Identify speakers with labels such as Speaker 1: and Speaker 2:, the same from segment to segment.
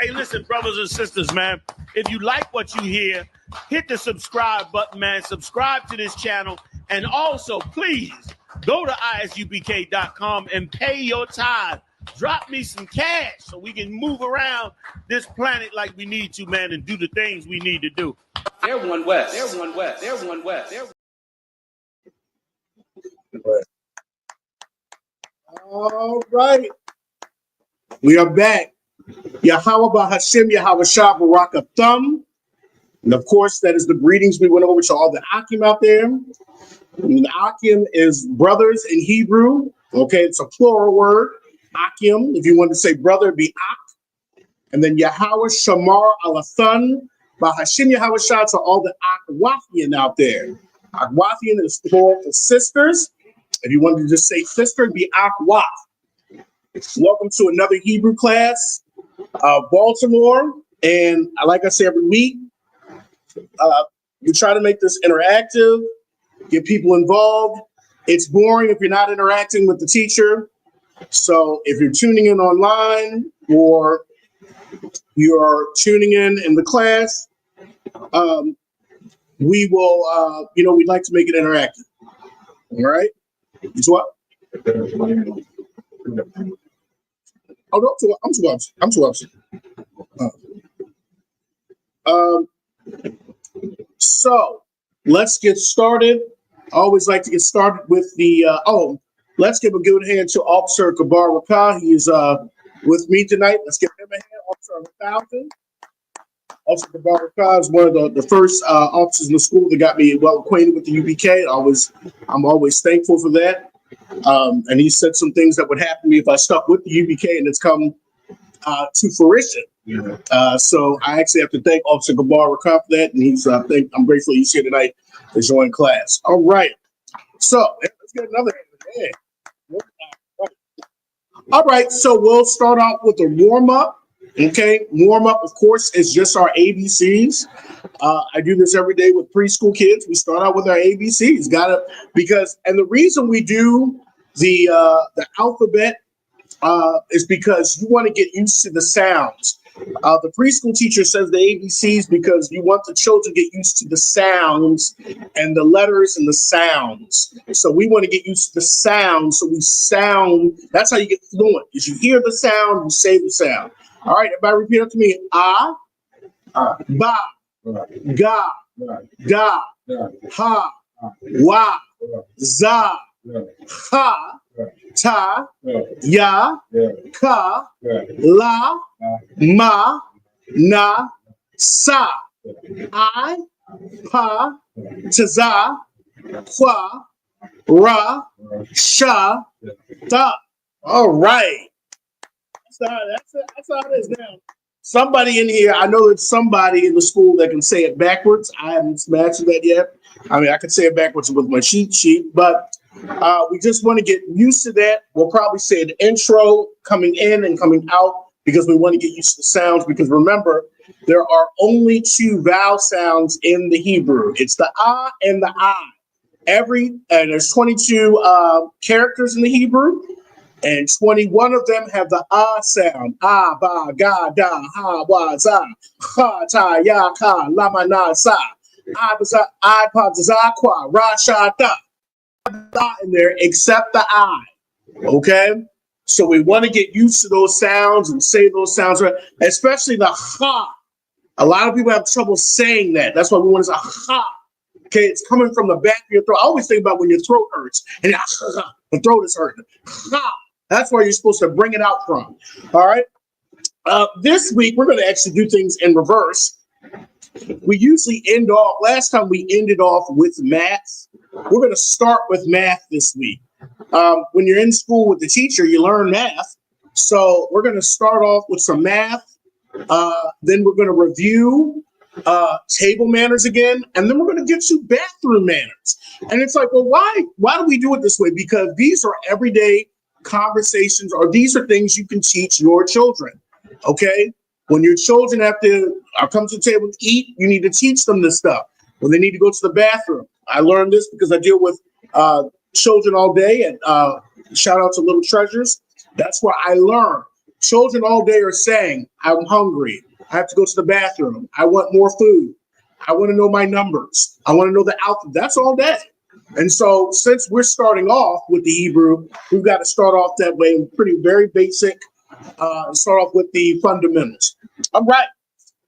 Speaker 1: Hey, listen, brothers and sisters, man. If you like what you hear, hit the subscribe button, man. Subscribe to this channel. And also, please, go to isupk.com and pay your tithe. Drop me some cash so we can move around this planet like we need to, man, and do the things we need to do.
Speaker 2: They're one west. They're one west. They're one west. They're...
Speaker 3: All right. We are back. Yahweh Bahashem, Yahweh Shah Baraka Thumb. And of course, that is the greetings we went over to all the Akim out there. And the Akim is brothers in Hebrew. Okay, it's a plural word. Akim, if you want to say brother, it'd be Ak. And then Yahweh Shamar Alathun, Bahashim Yahweh Shah to all the Akwathian out there. Akwathian is plural for sisters. If you wanted to just say sister, it'd be Akwath. Welcome to another Hebrew class, Baltimore. And like I say every week, we try to make this interactive, get people involved. It's boring if you're not interacting with the teacher. So if you're tuning in online or you're tuning in the class, we will, we'd like to make it interactive. All right? It's what? Oh, no, I'm too upset. So let's get started. I always like to get started with the, let's give a good hand to Officer Kabar Rakah. He is with me tonight. Let's give him a hand. Officer Falcon. Officer Kabar Rakah is one of the first officers in the school that got me well acquainted with the UBK. I'm always thankful for that. And he said some things that would happen to me if I stuck with the UBK, and it's come to fruition. So I actually have to thank Officer Kabar Rakah for that, and I'm grateful he's here tonight to join class. All right. So let's get another hand. All right. So we'll start off with a warm up. Okay. Warm up, of course, is just our ABCs. I do this every day with preschool kids. We start out with our ABCs. And the reason we do the alphabet is because you want to get used to the sounds. The preschool teacher says the ABCs because you want the children to get used to the sounds and the letters and the sounds. So we want to get used to the sounds. So we sound. That's how you get fluent. Is you hear the sound, you say the sound. All right, everybody repeat after me. Ah, ba, ga, da, ha, wa, za, ha, ta, ya, ka, la, ma, na, sa, I, pa, taza, kwa, ra, sha, ta. All right. That's how it is now. Somebody in here, I know it's somebody in the school that can say it backwards. I haven't mastered that yet. I mean, I can say it backwards with my cheat sheet, but we just want to get used to that. We'll probably say an intro coming in and coming out because we want to get used to the sounds. Because remember, there are only two vowel sounds in the Hebrew. It's the ah and the I. And there's 22 characters in the Hebrew. And 21 of them have the ah sound. Ah, ba, ga, da, ha, wa, za, ha, ta, ya, ka, la, ma, na, sa. I, pa, za, kwa, ra, sha, ta. In there except the I. Okay? So we want to get used to those sounds and say those sounds right, especially the ha. A lot of people have trouble saying that. That's why we want to say ha. Okay, it's coming from the back of your throat. I always think about when your throat hurts and the throat is hurting. Ha. That's where you're supposed to bring it out from. All right. This week, we're going to actually do things in reverse. We usually end off, last time we ended off with math. We're going to start with math this week. When you're in school with the teacher, you learn math. So we're going to start off with some math. Then we're going to review table manners again. And then we're going to get to bathroom manners. And it's like, well, why do we do it this way? Because these are everyday conversations, or these are things you can teach your children. Okay, when your children have to come to the table to eat, you need to teach them this stuff. When they need to go to the bathroom, I learned this because I deal with children all day. And shout out to Little Treasures. That's where I learned. Children all day are saying, I'm hungry. I have to go to the bathroom. I want more food. I want to know my numbers. I want to know the alphabet. That's all day. And so since we're starting off with the Hebrew, we've got to start off that way, very basic, start off with the fundamentals. All right.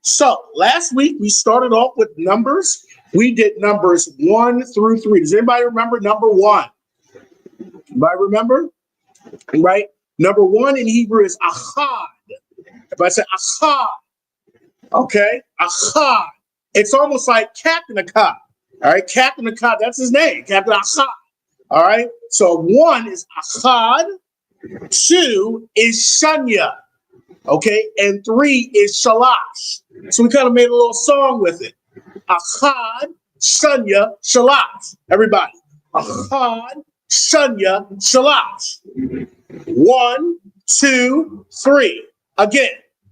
Speaker 3: So last week we started off with numbers. We did numbers 1 through 3. Does anybody remember number 1? Anybody remember? Right? Number 1 in Hebrew is achad. If I say achad, okay? Achad. It's almost like Captain Akkad. All right, Captain Akkad, that's his name, Captain Akkad. All right, so 1 is Akkad, 2 is Shanya, okay, and 3 is Shalash. So we kind of made a little song with it. Akkad, Shanya, Shalash. Everybody. Akkad, Shanya, Shalash. 1, 2, 3. Again.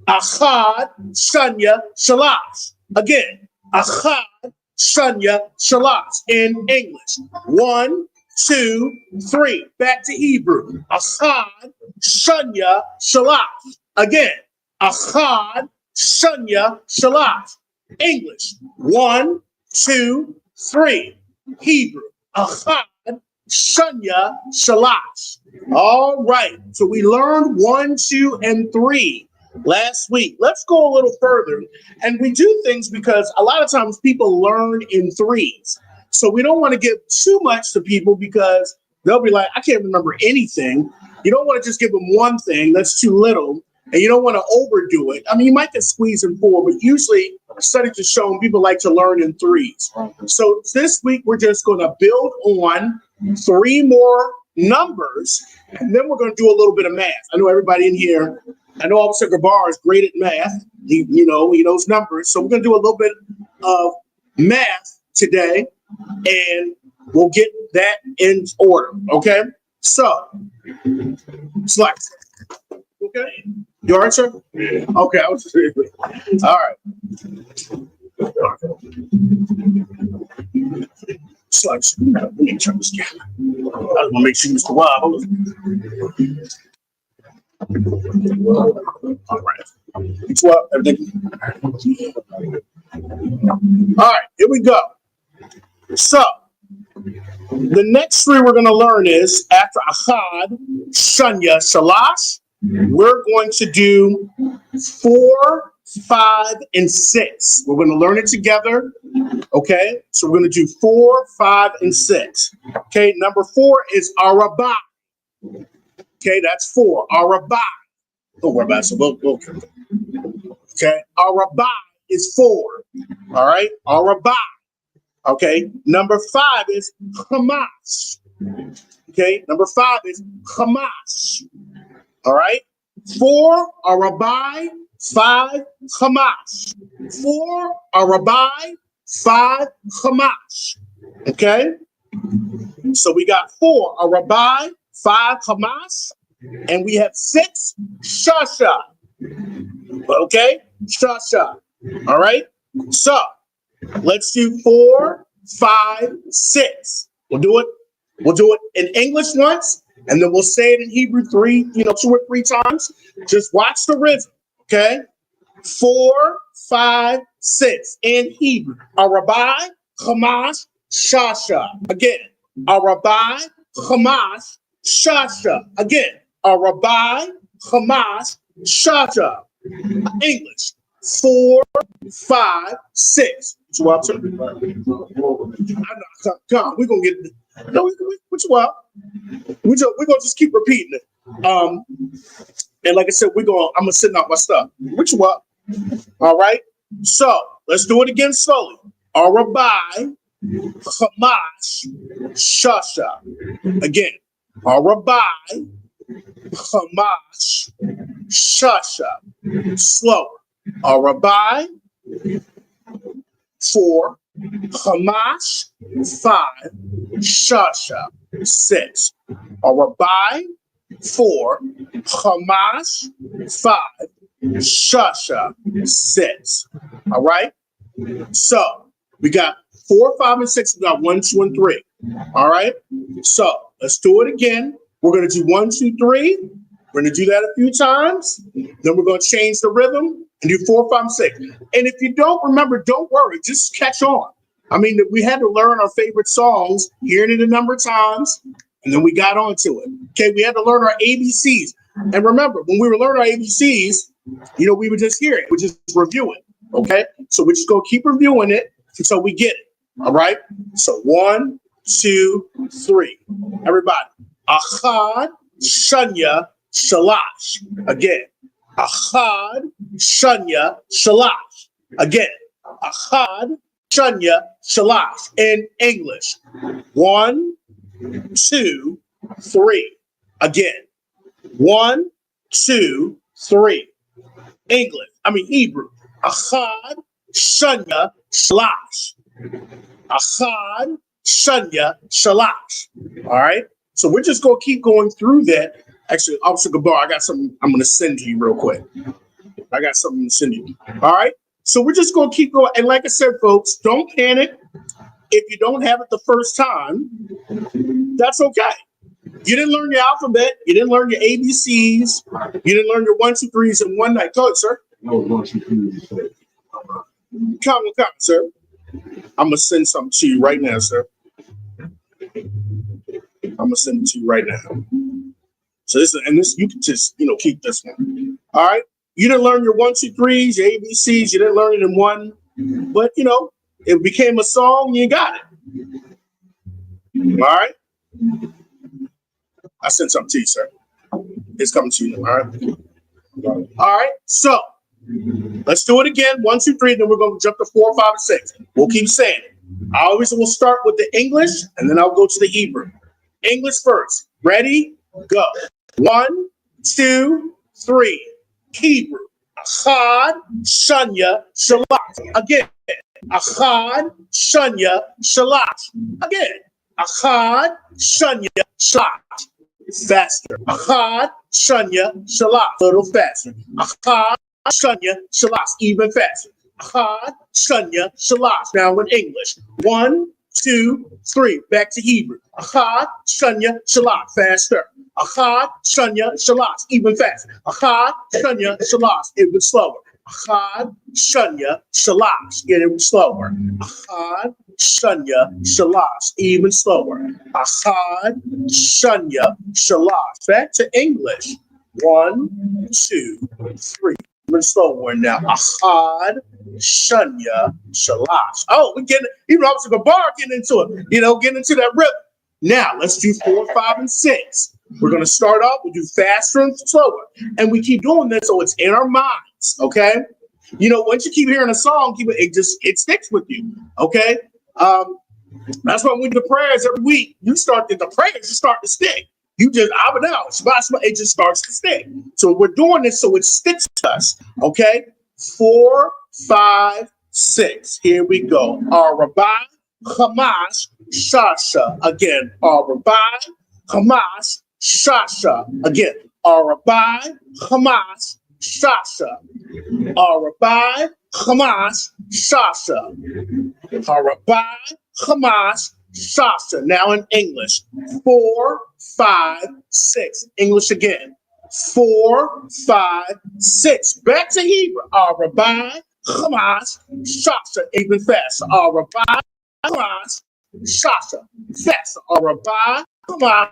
Speaker 3: Akkad, Shanya, Shalash. Again. Akkad, Shanya, Shalash in English. 1, 2, 3. Back to Hebrew. Achad, Shanya, Shalash. Again. Achad, Shanya, Shalash. English. 1, 2, 3. Hebrew. Achad, Shanya, Shalash. All right. So we learned 1, 2, and 3 last week. Let's go a little further. And we do things because a lot of times people learn in 3s. So we don't want to give too much to people because they'll be like, I can't remember anything. You don't want to just give them one thing that's too little. And you don't want to overdo it. I mean, you might get squeezed in 4, but usually studies have shown people like to learn in 3s. So this week, we're just going to build on 3 more numbers, and then we're going to do a little bit of math. I know everybody in here, I know Officer Gabar is great at math. He knows numbers. So we're going to do a little bit of math today, and we'll get that in order. Okay? So, select. Okay? Your answer? Okay. All right. Select. Let me turn this camera. I just want to make sure Mr. Wild. All right. It's what everything. All right, here we go. So the next 3 we're going to learn is after Achad, Shanya, Shalash, we're going to do 4, 5, and 6. We're going to learn it together. Okay, so we're going to do 4, 5, and 6. Okay, number 4 is Arabah. Okay, that's 4. Arabah. Don't worry about it. So we'll okay, Arabah is 4. All right, Arabah. Okay, number 5 is Hamas. Okay, number 5 is Hamas. All right, 4 Arabah, 5 Hamas. 4 Arabah, 5 Hamas. Okay, so we got 4 Arabah, 5 Hamas, and we have 6 Shasha. Okay, Shasha. All right, so let's do 4, 5, 6. We'll do it in English once, and then we'll say it in Hebrew 2 or 3 times. Just watch the rhythm. Okay, 4, 5, 6 in Hebrew. Arabah, Hamas, Shasha. Again, Arabah, Hamas, Shasha. Again, Arabah, Hamas, Shasha. English. 4, 5, 6. Come on, we're gonna get it. No, what you want? We're gonna just keep repeating it. And like I said, I'm gonna send out my stuff. What you want? All right. So let's do it again slowly. Arabah, Hamas, Shasha. Again, Arabah, Hamas, Shasha. Slower. Arabah, 4, Hamas, 5, Shasha, 6. Arabah, 4, Hamas, 5, Shasha, 6. All right. So we got 4, 5, and 6. We got 1, 2, and 3. All right. So let's do it again. We're going to do 1, 2, 3. We're going to do that a few times. Then we're going to change the rhythm and do 4, 5, 6. And if you don't remember, don't worry. Just catch on. I mean, we had to learn our favorite songs, hearing it a number of times, and then we got onto it. Okay, we had to learn our ABCs. And remember, when we were learning our ABCs, you know, we would just hear it. We just review it. Okay, so we're just going to keep reviewing it until we get it. All right, so 1, 2, 3. Everybody. Achad, Shanya, Shalash. Again. Achad, Shanya, Shalash. Again. Achad, Shanya, Shalash. In English. 1, 2, 3. Again. 1, 2, 3. Hebrew. Achad, Shanya, Shalash. Achad, Shanya, Shalash. All right. So we're just going to keep going through that. Actually, Officer Gabar, I got something I'm going to send to you real quick. I got something to send you. All right. So we're just going to keep going. And like I said, folks, don't panic. If you don't have it the first time, that's okay. You didn't learn your alphabet. You didn't learn your ABCs. You didn't learn your 1, 2, 3s in one night. Go ahead, sir.
Speaker 4: No, 1, 2, 3.
Speaker 3: Come, sir. I'm going to send something to you right now, sir. I'm going to send it to you right now. So this you can just, you know, keep this one. All right. You didn't learn your 1, 2, 3s, your ABCs. You didn't learn it in one, but you know, it became a song. You got it. All right. I sent something to you, sir. It's coming to you now. All right. All right. So let's do it again. 1, 2, 3. Then we're going to jump to 4, 5, and 6. We'll keep saying it. I always will start with the English, and then I'll go to the Hebrew. English first. Ready? Go. 1, 2, 3. Hebrew. Achad, Shanya, Shalash. Again. Achad, Shanya, Shalash. Again. Achad, Shanya, Shalash. Faster. Achad, Shanya, Shalash. A little faster. Achad, Shanya, Shalash. Even faster. Achad, Shanya, Shalash. Now in English. 1, 2, 3. Back to Hebrew. Achad, Shanya, Shalash. Faster. Achad, Shanya, Shalash. Even faster. Achad, Shanya, Shalash. Even slower. Achad, Shanya, Shalash. Get it slower. Achad, Shanya, Shalash. Even slower. Achad, Shanya, Shalash. Back to English. 1, 2, 3. Even slower now. Achad, Shanya, Shalash. Oh, we're getting, even Officer Gabar getting into it. You know, getting into that rhythm. Now, let's do 4, 5, and 6. We're going to start off. We'll do faster and slower. And we keep doing this so it's in our minds, okay? You know, once you keep hearing a song, it sticks with you, okay? That's why when we do the prayers every week, the prayers just start to stick. You just, it just starts to stick. So we're doing this so it sticks to us, okay? 4, 5, 6. Here we go. Rabbi, Hamas, Shasha. Again, Rabbi, Hamas, Shasha. Again, Rabbi, Hamas, Shasha. Rabbi, Hamas, Shasha. Rabbi, Hamas, Shasha. Now in English. 4, 5, 6. English again. 4, 5, 6. Back to Hebrew. Rabbi, Hamas, Shasha. Even faster. Rabbi, Hamas, Shasha. Faster. Rabbi, Hamas,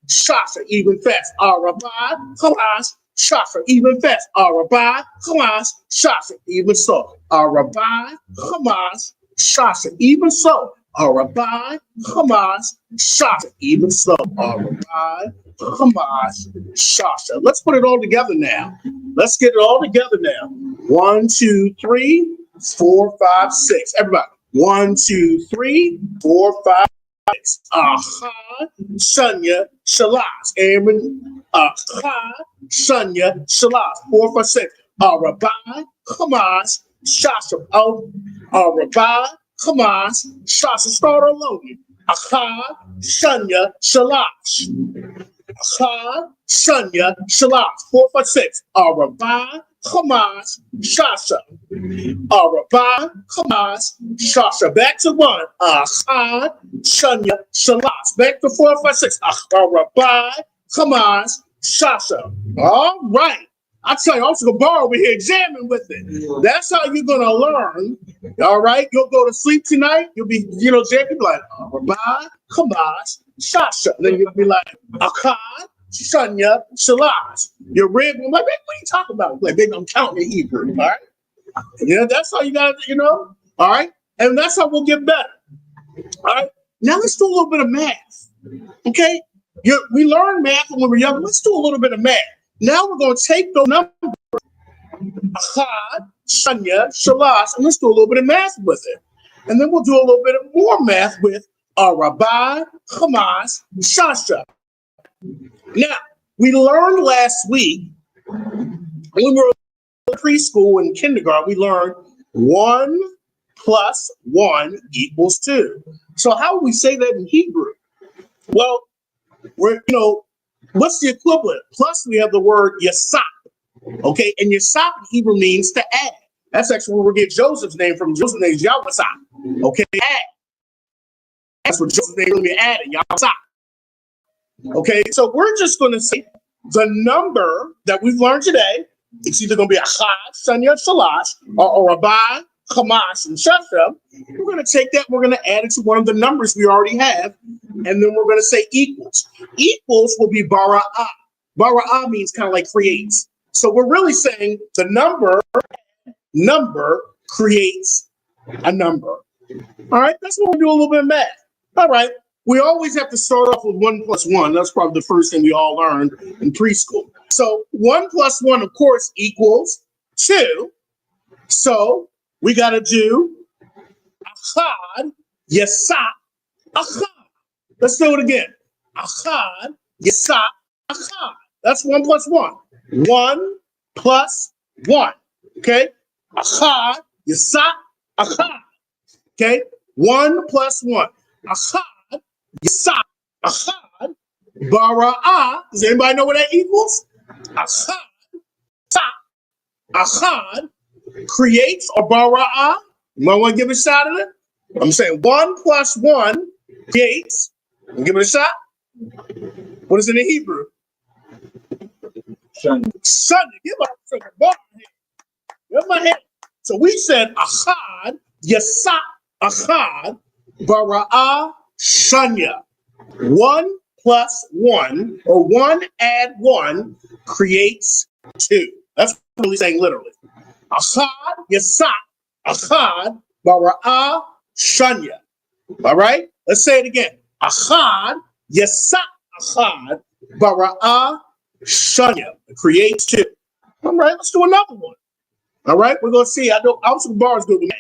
Speaker 3: Shasha. Even faster. Rabbi, Hamas, Shasha. Even faster. Rabbi, Hamas, Shasha. Even so. Rabbi, Hamas, Shasha. Even so. Rabbi, Hamas, Shasha. Even so. Rabbi, Hamas, Shasha. Let's put it all together now. Let's get it all together now. 1, 2, 3, 4, 5, 6. Everybody. 1, 2, 3, 4, 5, 6. Achad, Shanya, Shalash. Aaron. Achad, Shanya, Shalash. 4, 5, 6. Rabbi, Hamas, Shasha. Rabbi, Hamas, Shasha. Start all over. Achad, Shanya, Shalash. Achad, Shanya, Shalash. 4, 5, 6. Rabbi, Hamas, Shasha. Rabbi, Hamas, Shasha. Back to 1. Achad, Shanya, Shalash. Back to 4, 5, 6. Rabbi, Hamas, Shasha. All right. I tell you, I'm just gonna borrow over here, examine with it. That's how you're gonna learn. All right. You'll go to sleep tonight. You'll be, Jay, you'll be like, Rabbi, Qadash, Shasha. Then you'll be like, Akkad, Shanya, Shalash. Your rib, I'm like, what are you talking about? Like, baby, I'm counting in Hebrew. All right. That's how you gotta, all right. And that's how we'll get better. All right. Now let's do a little bit of math. Okay. We learned math when we were young. Let's do a little bit of math. Now we're going to take those numbers, Achad, Shanya, Shalash, and let's do a little bit of math with it. And then we'll do a little bit of more math with Rabbi, Hamas, Shasha. Now, we learned last week, when we were in preschool and kindergarten, we learned 1 plus 1 equals 2. So how would we say that in Hebrew? Well, what's the equivalent? Plus, we have the word yasap. Okay, and yasap in Hebrew means to add. That's actually where we get Joseph's name from. Joseph's name is Yawasap. Okay, add. That's what Joseph's name really added, Yawasap. Okay, so we're just going to say the number that we've learned today. It's either going to be Achad, Shanya, Shalash, or Rabbi, Hamas, and Shasha. We're going to take that, we're going to add it to one of the numbers we already have, and then we're going to say equals. Equals will be bara'ah. Bara'ah means kind of like creates. So we're really saying the number creates a number. All right, that's what we'll do a little bit of math. All right, we always have to start off with 1 plus 1. That's probably the first thing we all learned in preschool. So 1 plus 1, of course, equals 2. So we got to do Achad, Yasap, Achad. Let's do it again. Achad, Yasap, Achad. That's 1 plus 1. 1 plus 1. Okay? Achad, Yasap, Achad. Okay? 1 plus 1. Achad, Yasap, Achad, Bara'ah. Does anybody know what that equals? Achad, Yasap, Achad creates or bara'ah. You might want to give it a shot at it. I'm saying 1 plus 1 creates. Give it a shot. What is it in Hebrew? Shanya. Give my hand. Give my hand. So we said Achad, Yasap, Achad, Bara'ah, Shanya. 1 plus 1, or 1 add 1 creates 2. That's what we're saying literally. Achad, Yasap, Achad, Bara'ah, Shanya. All right? Let's say it again. Achad, Yasap, Achad, Bara'ah, Shanya. It creates 2. All right, let's do another one. All right, we're going to see. I was good with math.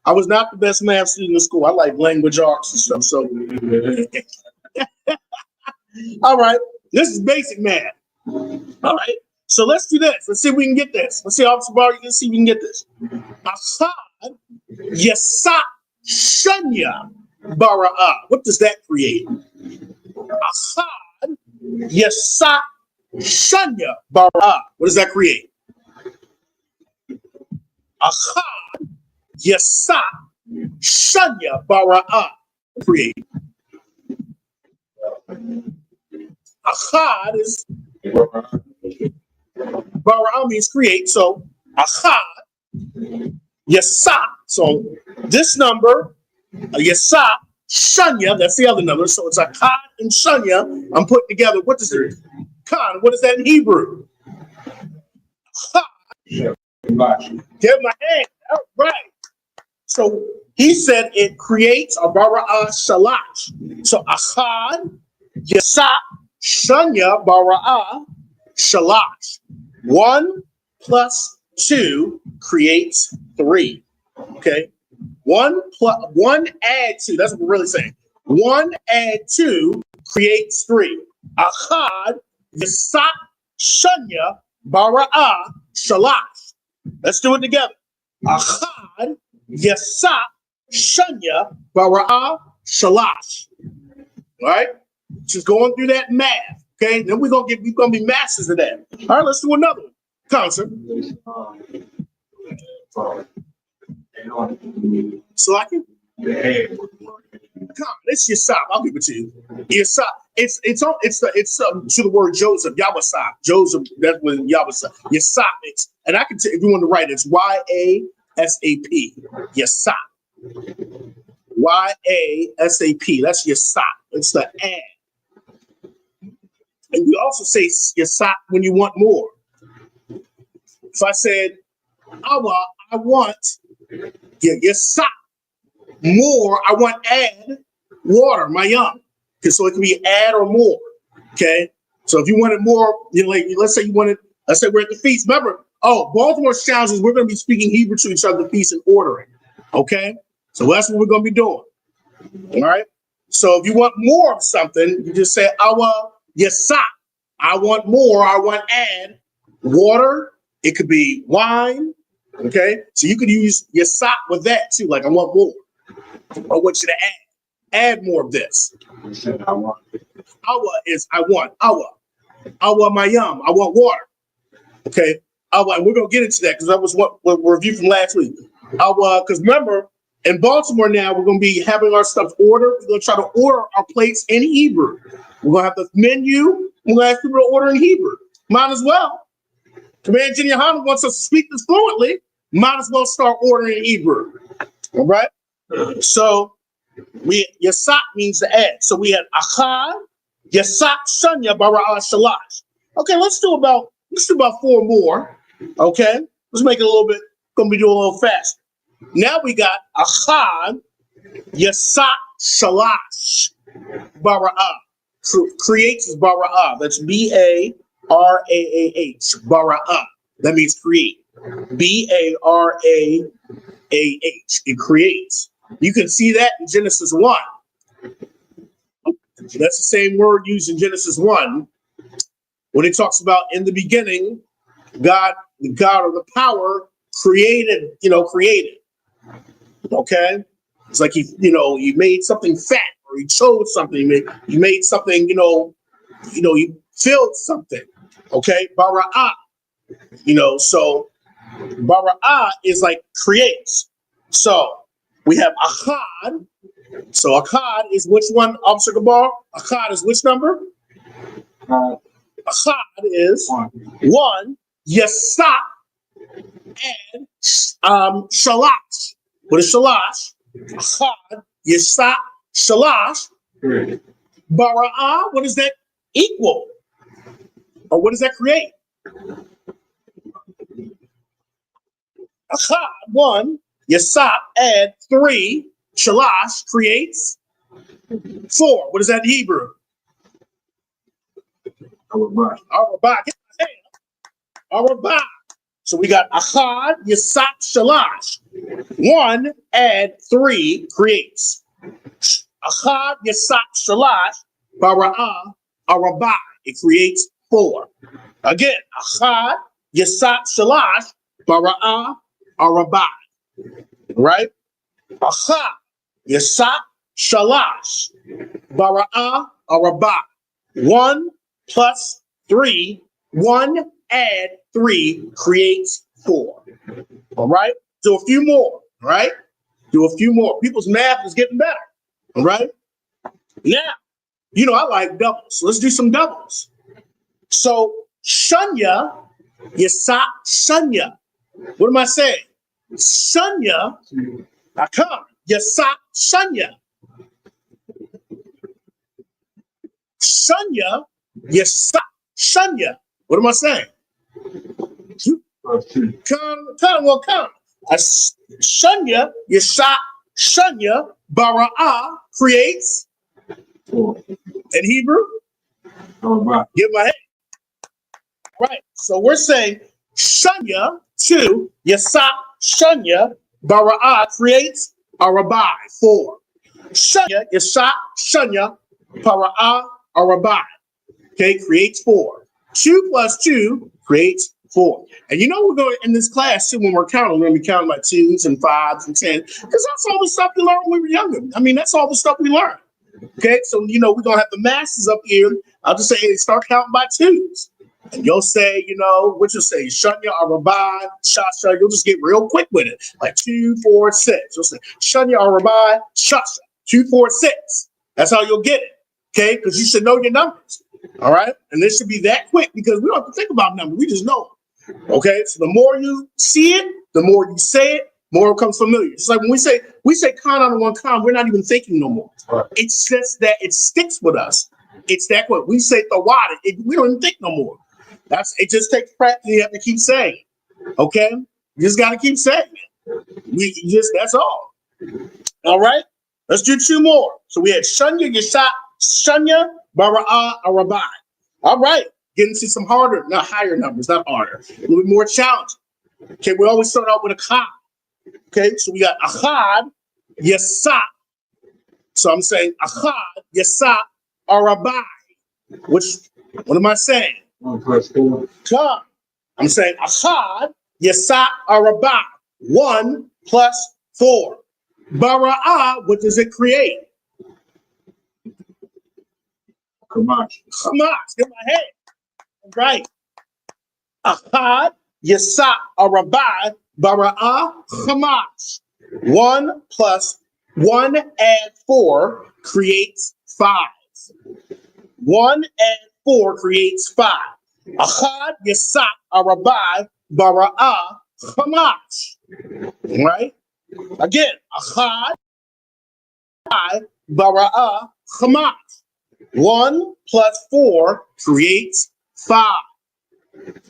Speaker 3: I was not the best math student in school. I like language arts and stuff. So, all right, this is basic math. All right, so let's do this. Let's see if we can get this. Let's see, Officer Barr, you can see if we can get this. Achad, Yasap, Shanya, Bara'ah. What does that create? Achad, Yasap, Shanya, Bara'ah. What does that create? Achad, Yasap, Shanya, Bara'ah. Create. Achad is Bara'ah means create. So Achad, Yasap. So this number, Yasap, Shanya, that's the other number. So it's Achad and Shanya. I'm putting together. What does it? Khan, what is that in Hebrew? Achad. Give my hand. All right. So he said it creates a bara'ah shalash. So Achad, Yasap, Shanya, bara'ah, shalash. 1 plus 2 creates 3. Okay. 1 add 2. That's what we're really saying. 1 add 2 creates 3. Achad, Yasap, Shanya, bara'ah, shalash. Let's do it together. Achad, Yasap, Shanya, Bara'ah, Shalash. All right? Just going through that math. Okay? Then we're gonna be masters of that. All right, let's do another one. Concert. So I can. Come on, it's Yasap. I'll give it to you. Yasap. It's to the word Joseph, Yawasap. Joseph, that's what Yawasap. Yasap. And I can tell if you want to write it's Y-A-S-A-P. Yasap. Y-A-S-A-P. That's Yasap. It's the and. And you also say Yasap when you want more. If I said, I want Yasap more, I want add water, my young. Okay, so it can be add or more. Okay. So if you wanted more, like let's say we're at the feast. Remember, Baltimore's challenge is we're going to be speaking Hebrew to each other at the feast and ordering. Okay. So that's what we're going to be doing. All right. So if you want more of something, you just say, Awa Yasap. I want more. I want add water. It could be wine. Okay. So you could use Yasap with that too. Like I want more. I want you to add more of this. Awa is I want. Awa mayam. I want water. Okay. Awa, and we're gonna get into that because that was what review from last week. Awa, because remember, in Baltimore now we're gonna be having our stuff ordered. We're gonna try to order our plates in Hebrew. We're gonna have the menu. We're gonna ask people to order in Hebrew. Might as well. Command Junior Hana wants us to speak this fluently. Might as well start ordering in Hebrew. All right. So Yasap means to add. So we had Achad, Yasap, Shanya, Bara'ah, Shalash. Okay, let's do about 4 more. Okay, let's make it a little bit. Gonna be doing a little faster. Now we got Achad, Yasap, Shalash, Bara'ah. Creates is Bara'ah. That's Bara'ah. Bara'ah. That means create. Bara'ah. It creates. You can see that in Genesis 1. That's the same word used in Genesis 1 when it talks about in the beginning, God, the God of the power, created. Okay? It's like he made something fat, or he chose something, he made something, he filled something. Okay? Bara'ah. So Bara'ah is like creates. So we have Achad. So Achad is which one, Officer Gabar? Achad is which number? Achad is 1. Yasap and Shalash. What is Shalash? Achad, Yasap, Shalash. Bara'ah, what does that equal? Or what does that create? Achad, 1. Yasap, add 3. Shalash creates 4. What is that in Hebrew? Arabah. Get my hand. Arabah. So we got Achad, Yasap, Shalash. 1, add 3 creates. Achad, Yasap, Shalash. Bara'ah, Arabah. It creates 4. Again, Achad, Yasap, Shalash. Bara'ah, Arabah. Right? Achad, Yasap, Shalash, Bara'ah, Arabah. 1 plus 3, 1 add 3 creates 4. All right? Do a few more. All right? Do a few more. People's math is getting better. All right? Now, I like doubles. So let's do some doubles. So Shanya, Yasap, Shanya. What am I saying? Shanya, Akam, Yasap, Shanya. Shanya, Yasap, Shanya. What am I saying? Come. Shanya, Yasap, Shanya, Bara'ah creates. In Hebrew? Give my head. Right. So we're saying Shanya, 2, Yasap, Shanya, Bara'ah creates Arabah, 4. Shanya, Yasap, Shanya, Bara'ah, Arabah. Okay, creates 4. 2 plus 2 creates 4. And we're going in this class too, when we're counting, we're going to be counting by 2s and 5s and 10s, because that's all the stuff we learned when we were younger. I mean, that's all the stuff we learned. Okay, so we're going to have the masses up here. I'll just say, hey, start counting by 2s. And you'll say, what you'll say, Shanya, Arabah, Shasha. You'll just get real quick with it. Like 2, 4, 6. You'll say, Shanya, Arabah, Shasha. 2, 4, 6. That's how you'll get it. Okay, because you should know your numbers. All right, and this should be that quick because we don't have to think about numbers. We just know them. Okay, so the more you see it, the more you say it, more it becomes familiar. It's like when we say con on one con, we're not even thinking no more.
Speaker 4: Right.
Speaker 3: It's just that it sticks with us. It's that quick. We say the water, we don't even think no more. It just takes practice. You have to keep saying it. Okay, you just got to keep saying it. That's all. All right, let's do two more. So we had Shunya, Yashat, Shunya, Bara'ah, Arabai. All right, getting to some higher numbers, not harder. A little bit more challenging. Okay, we always start out with a Chad. Okay, so we got Achad, Yasat. So I'm saying Achad, Yasat, Arabai. What am I saying?
Speaker 4: 1 plus 4.
Speaker 3: Come. I'm saying Achad, Yasat, Arabai. 1 plus 4. Bara'ah, what does it create?
Speaker 4: Qadash.
Speaker 3: Hamas, get my head. Right. Achad, Yasat, Arabai, Bara'ah, Hamas. 1 plus 1 add 4 creates 5. 1 add 4 creates 5. Achad, Yasat, Arabai, Bara'ah, Hamas. Right? Again, Achad, Bara'ah, Hamas. 1 plus 4 creates 5.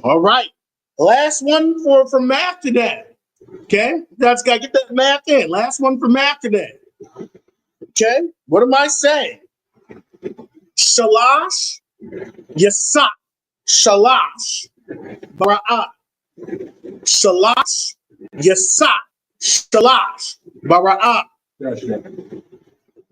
Speaker 3: All right. Last one for math today. Okay? You guys got to get that math in. Last one for math today. Okay? What am I saying? Shalash, Yasat, Shalash, Bara'ah. Shalash, Yasat, Shalash, Bara'ah.
Speaker 4: That's it.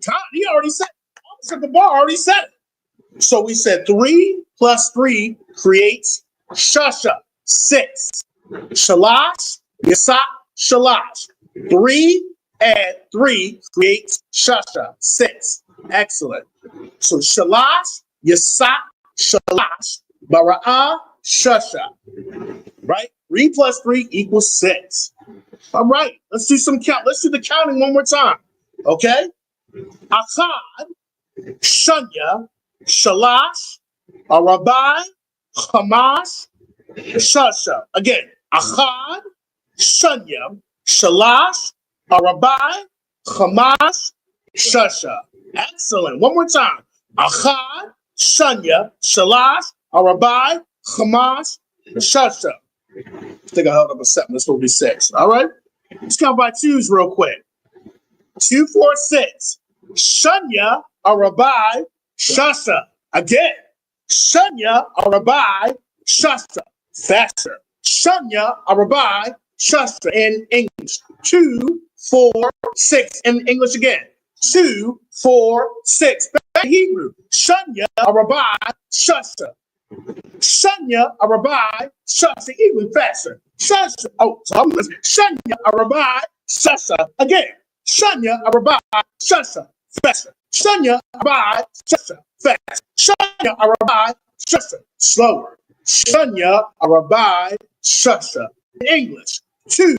Speaker 3: Tom, he already said it. Officer Gabar already said it. So we said 3 plus 3 creates Shasha, 6. Shalash, Yasat, Shalash. 3 add 3 creates Shasha, 6. Excellent. So Shalash, Yasat, Shalash, Bara'ah, Shasha. Right? 3 plus 3 equals 6. All right. Let's do some count. Let's do the counting one more time. Okay? Achad, Shunya, Shalash, Arabai, Hamas, Shasha. Again, Achad, Shunya, Shalash, Arabai, Hamas, Shasha. Excellent. One more time. Achad, Shunya, Shalash, Arabai, Hamas, Shasha. I think I held up a 7. This will be 6. All right. Let's count by twos real quick. 2, 4, 6. Shunya, Arabai, Shasha. Again. Shunya, Arabai, Shasha. Faster. Shunya, Arabai, Shasha in English. 2, 4, 6 in English again. 2, 4, 6. Back to Hebrew. Shunya, Arabai, Shasha. Shunya, Arabai, Shasha. Even faster. Shasha. Oh, so I'm listening. Shunya, Arabai, Shasha. Again. Shunya, Arabai, Shasha. Faster. Shunya, Arabai, Shasha. Fast. Shunya, Arabai, Shasha. Slower. Shunya, Arabai, Shasha. In English. 2,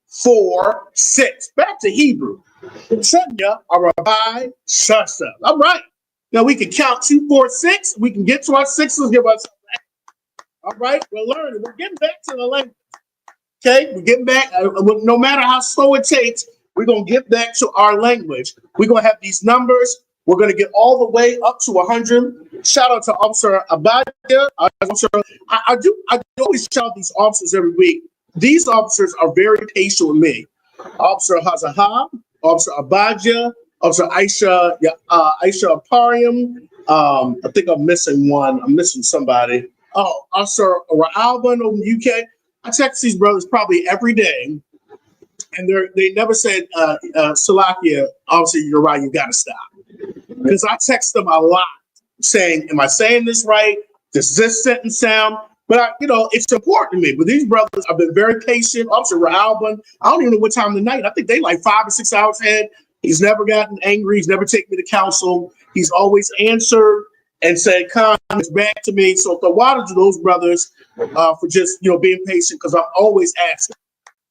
Speaker 3: 4, 6. Back to Hebrew. Shunya, Arabai, Shasha. All right. Now we can count 2, 4, 6. We can get to our 6s. Give us. All right. We're learning. We're getting back to the language. Okay. We're getting back. No matter how slow it takes, we're going to get back to our language. We're going to have these numbers. We're going to get all the way up to 100. Shout out to Officer Abadia. I do always shout these officers every week. These officers are very patient with me. Officer Hazahab, Officer Abadia, Officer Aisha Aparium. I think I'm missing one. I'm missing somebody. Oh, Officer Ra'alban over in the UK. I text these brothers probably every day. And they never said, Salakia, obviously you're right, you got to stop. Because I text them a lot saying, am I saying this right? Does this sentence sound? But, it's important to me. But these brothers have been very patient. Officer Ra'alban, I don't even know what time of the night. I think they like 5 or 6 hours ahead. He's never gotten angry. He's never taken me to counsel. He's always answered and said, Khan, it's back to me. So the water to those brothers for just, being patient, because I'm always asking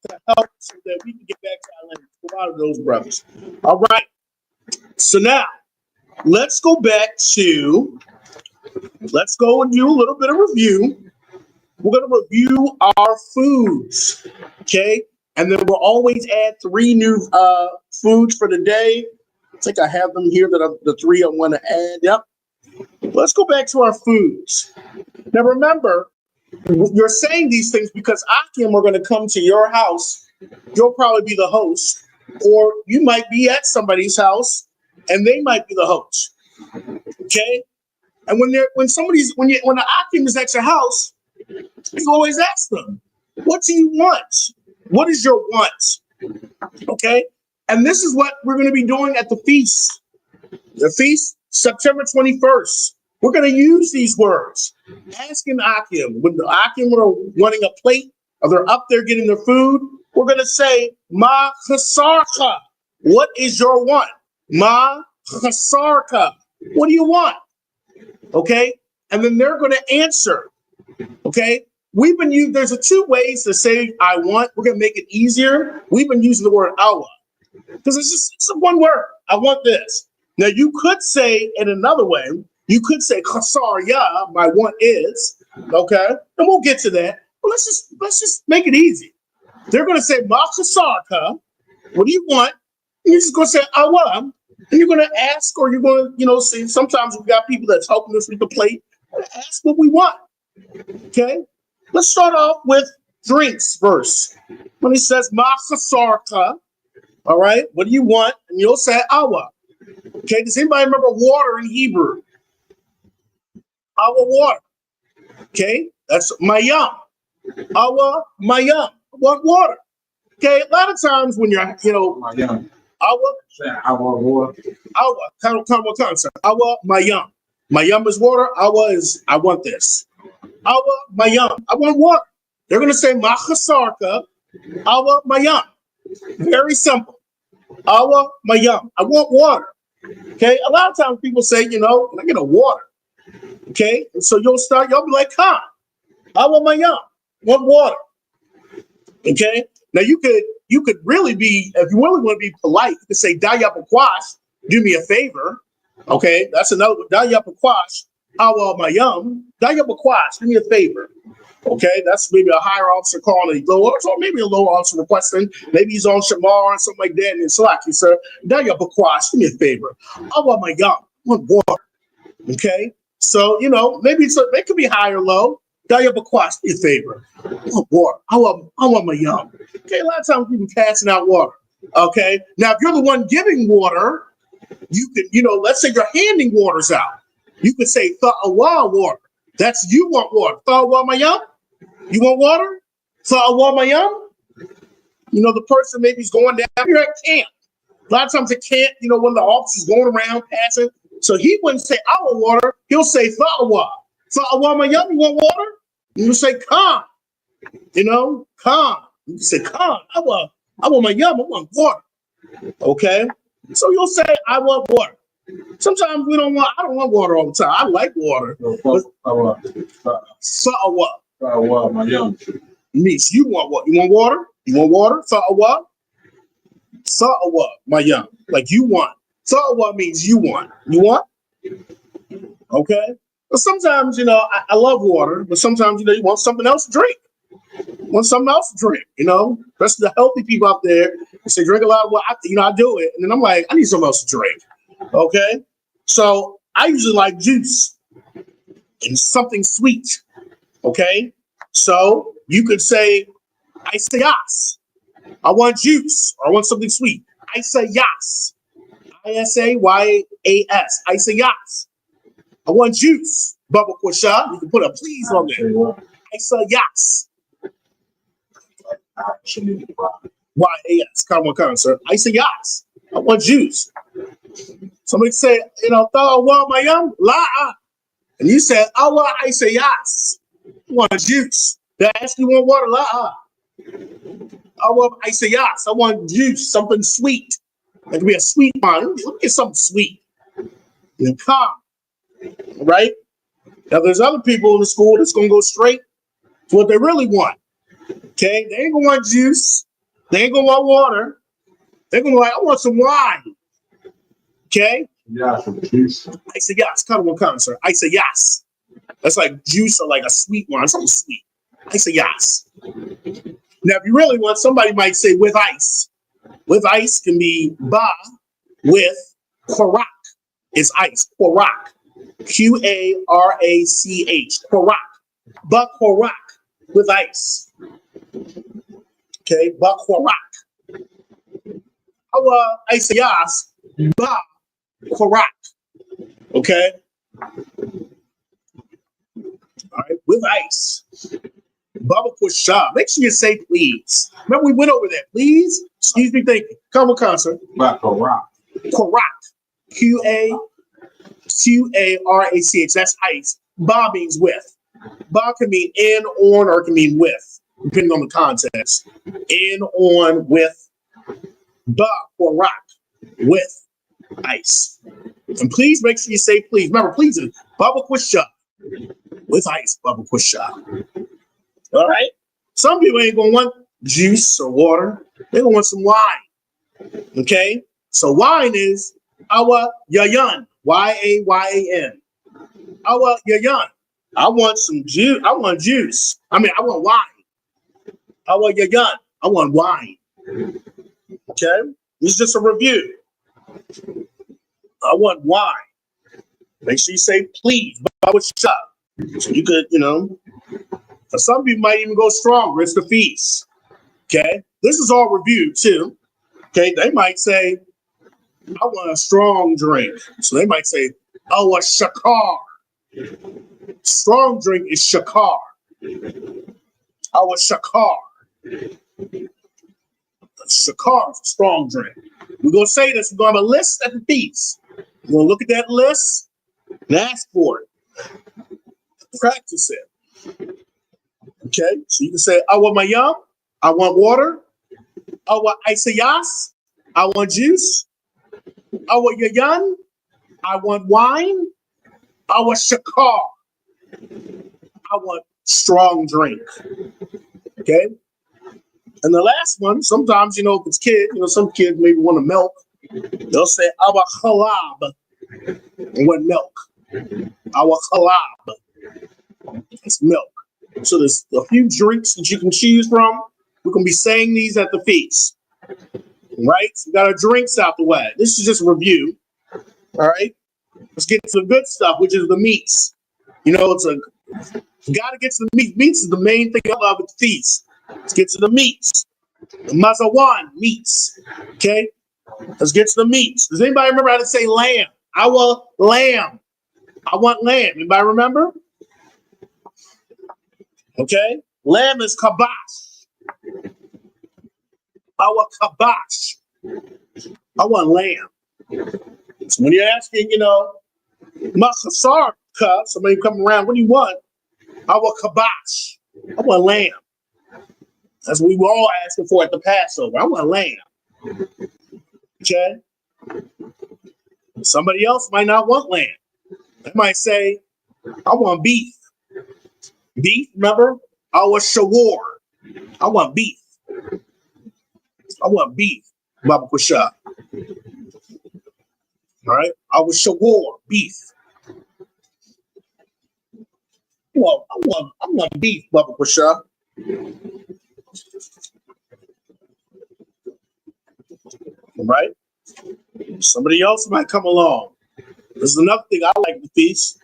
Speaker 3: to help so that we can get back to our language. A lot of those brothers. All right. So now let's go and do a little bit of review. We're going to review our foods, okay? And then we'll always add 3 new foods for the day. I think I have them here, the 3 I want to add. Yep. Let's go back to our foods. Now, remember, you're saying these things because Akim are going to come to your house. You'll probably be the host, or you might be at somebody's house and they might be the host. Okay? And when the Akim is at your house, you always ask them, what do you want? What is your want? Okay? And this is what we're going to be doing at the feast. The feast, September 21st. We're going to use these words. Asking Akim, when the Akim are wanting a plate, or they're up there getting their food, we're going to say, Ma chasarka. What is your want? Ma chasarka. What do you want? Okay? And then they're going to answer. Okay? We've been using, there's 2 ways to say I want. We're going to make it easier. We've been using the word awa. Because it's a one word. I want this. Now you could say in another way, you could say chasar ya, my want is, okay? And we'll get to that. But let's just make it easy. They're gonna say ma chasarka, what do you want? And you're just gonna say awa, and you're gonna ask, or you're gonna, see, sometimes we got people that's helping us with the plate. Ask what we want. Okay? Let's start off with drinks first. When he says ma chasarka, all right, what do you want? And you'll say awa. Okay, does anybody remember water in Hebrew? Awa water. Okay, that's mayam. Awa mayam. I want water. Okay, a lot of times when you're,
Speaker 4: Mayam.
Speaker 3: awa,
Speaker 4: Awa water.
Speaker 3: awa, kind of concept. Awa mayam. Mayam is water. Awa is I want this. Awa mayam. I want water. They're going to say machasarka. Awa mayam. Very simple. Awa mayam. I want water. Okay, a lot of times people say, can I get a water? Okay, and so y'all be like, awa mayam. Want water. Okay, now you could really be, if you really want to be polite, you could say dayapakwash, do me a favor. Okay, that's another dayapakwash, awa mayam. Dayapakwash, do me a favor. Okay, that's maybe a higher officer calling a lower, or maybe a lower officer requesting. Maybe he's on Shamar or something like that, and it's like, sir, Daya Bakwash, do me a favor. I want my young, I want water. Okay, so maybe it could be high or low. Daya Bakwash, do me a favor. I want water. I want my young. Okay, a lot of times people passing out water. Okay, now if you're the one giving water, you could, let's say you're handing waters out. You could say Tha'awa water. That's you want water. Tha'awa my young. You want water? Tha'awa mayam? The person maybe is going down here at camp. A lot of times at camp, when the officer's going around passing, so he wouldn't say our water, he'll say Tha'awa. Tha'awa mayam, you want water? You say Khan. Khan. You say Khan. I want mayam, I want water. Okay? So you'll say, I want water. Sometimes I don't want water all the time. I like water. Tha'awa.
Speaker 4: Mayam.
Speaker 3: Means you want what? You want water? You want water? Sa'awa? Sa'awa, my young. Like you want. Sa'awa means you want. You want? Okay. But sometimes, I love water, but sometimes, you want something else to drink. Especially the healthy people out there. They say drink a lot of water. I do it. And then I'm like, I need something else to drink. Okay. So I usually like juice and something sweet. Okay. So you could say, I say yas. I want juice, or I want something sweet. I say yas. I-S-A-Y-A-S. I say yas. I want juice. Bubba Kwasha. You can put a please on there. I say yas. Y-A-S. Come on, sir. I say yas. I want juice. Somebody say, Thawa mayam la'a. And you said, Awa, I say yas. I want juice. They ask you want water, la'a. I say yes. I want juice, something sweet. It could be a sweet wine. Let me get something sweet. And calm. Right? Now there's other people in the school that's gonna go straight to what they really want. Okay, they ain't gonna want juice. They ain't gonna want water. They're gonna be like, I want some wine. Okay,
Speaker 4: Yeah, some juice.
Speaker 3: I say yes. Kind of one concert. I say yes. That's like juice or like a sweet one, something sweet. I say yes. Now, if you really want, somebody might say with ice. With ice can be ba with Quarach is ice. Quarach. Quarach. Quarach. Ba Quarach with ice. Okay, ba Quarach. I say yes. Ba Quarach. Okay. All right, with ice. Bubba push up. Make sure you say please. Remember, we went over that. Please. Excuse me. Thank you. Come on, concert.
Speaker 4: Quarach.
Speaker 3: Quarach. Quarach. That's ice. Ba means with. Ba can mean in, on, or it can mean with, depending on the context. In, on, with. Ba Quarach. With ice. And please make sure you say please. Remember, please is Bubba push up. With ice, Bubba push up. All right. Some people ain't gonna want juice or water. They're gonna want some wine. Okay. So wine is our yayan. Yayan. Our yayan. I want some juice. I want juice. I want wine. Our yayan. I want wine. Okay. This is just a review. I want wine. Make sure you say please. Bubba shop. So you could, for some people might even go stronger. It's the feast. Okay. This is all review too. Okay. They might say, I want a strong drink. So they might say, oh, a shakar. Strong drink is shakar. Oh, a shakar. Shakar is a strong drink. We're going to say this. We're going to have a list at the feast. We're going to look at that list and ask for it. Practice it. Okay, so you can say, I want my yum, I want water, I want isayas, I want juice, I want yayan, I want wine, I want shakar, I want strong drink. Okay, and the last one, sometimes, if it's kid, some kids maybe want a milk, they'll say, I want halab, I want milk, I want halab, it's milk. So there's a few drinks that you can choose from. We're going to be saying these at the feast. Right? So we got our drinks out the way. This is just a review. All right? Let's get to the good stuff, which is the meats. You got to get to the meat. Meats is the main thing I love at the feast. Let's get to the meats. The mazawan, meats. Okay? Let's get to the meats. Does anybody remember how to say lamb? I want lamb. I want lamb. Anybody remember? Okay, lamb is kabash. I want kabash. I want lamb. So when you're asking, machasar, somebody come around, what do you want? I want kabash. I want lamb. That's what we were all asking for at the Passover. I want lamb. Okay. Somebody else might not want lamb. They might say, I want beef. Beef, remember? I want shawar. I want beef. I want beef. Baba Kusha. All right? I want shawar, beef. I want beef, Baba Kusha. All right? Somebody else might come along. This is another thing I like to feast.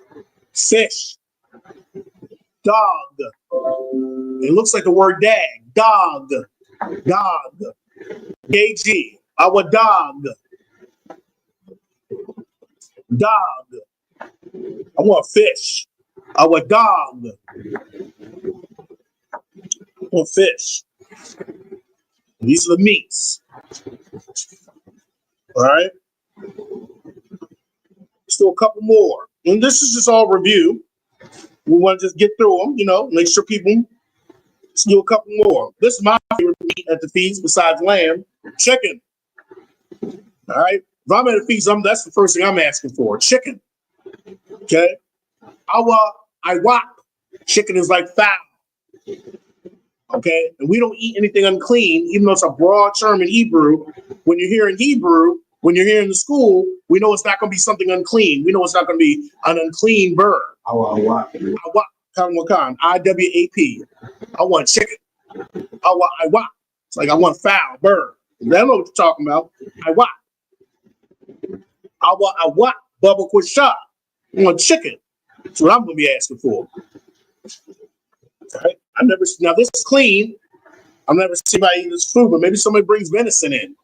Speaker 3: Fish. Dog. It looks like the word dag. Dog. Dog. KG. Our dog. Dog. I want fish. Our dog. I want fish. These are the meats. All right. Still a couple more. And this is just all review. We want to just get through them, make sure people do a couple more. This is my favorite meat at the feast besides lamb, chicken. All right. If I'm at a feast, that's the first thing I'm asking for, chicken. Okay. Iwak. Chicken is like fowl. Okay. And we don't eat anything unclean, even though it's a broad term in Hebrew. When you're here in Hebrew, when you're here in the school, we know it's not going to be something unclean. We know it's not going to be an unclean bird.
Speaker 4: Awap.
Speaker 3: IWAP. I want chicken. Iwa. It's like I want fowl, bird. I don't know what you're talking about. Iwa. Iwa. Bubba Quashah. I want chicken. That's what I'm going to be asking for. All right. Now this is clean. I've never seen anybody eat this food, but maybe somebody brings venison in.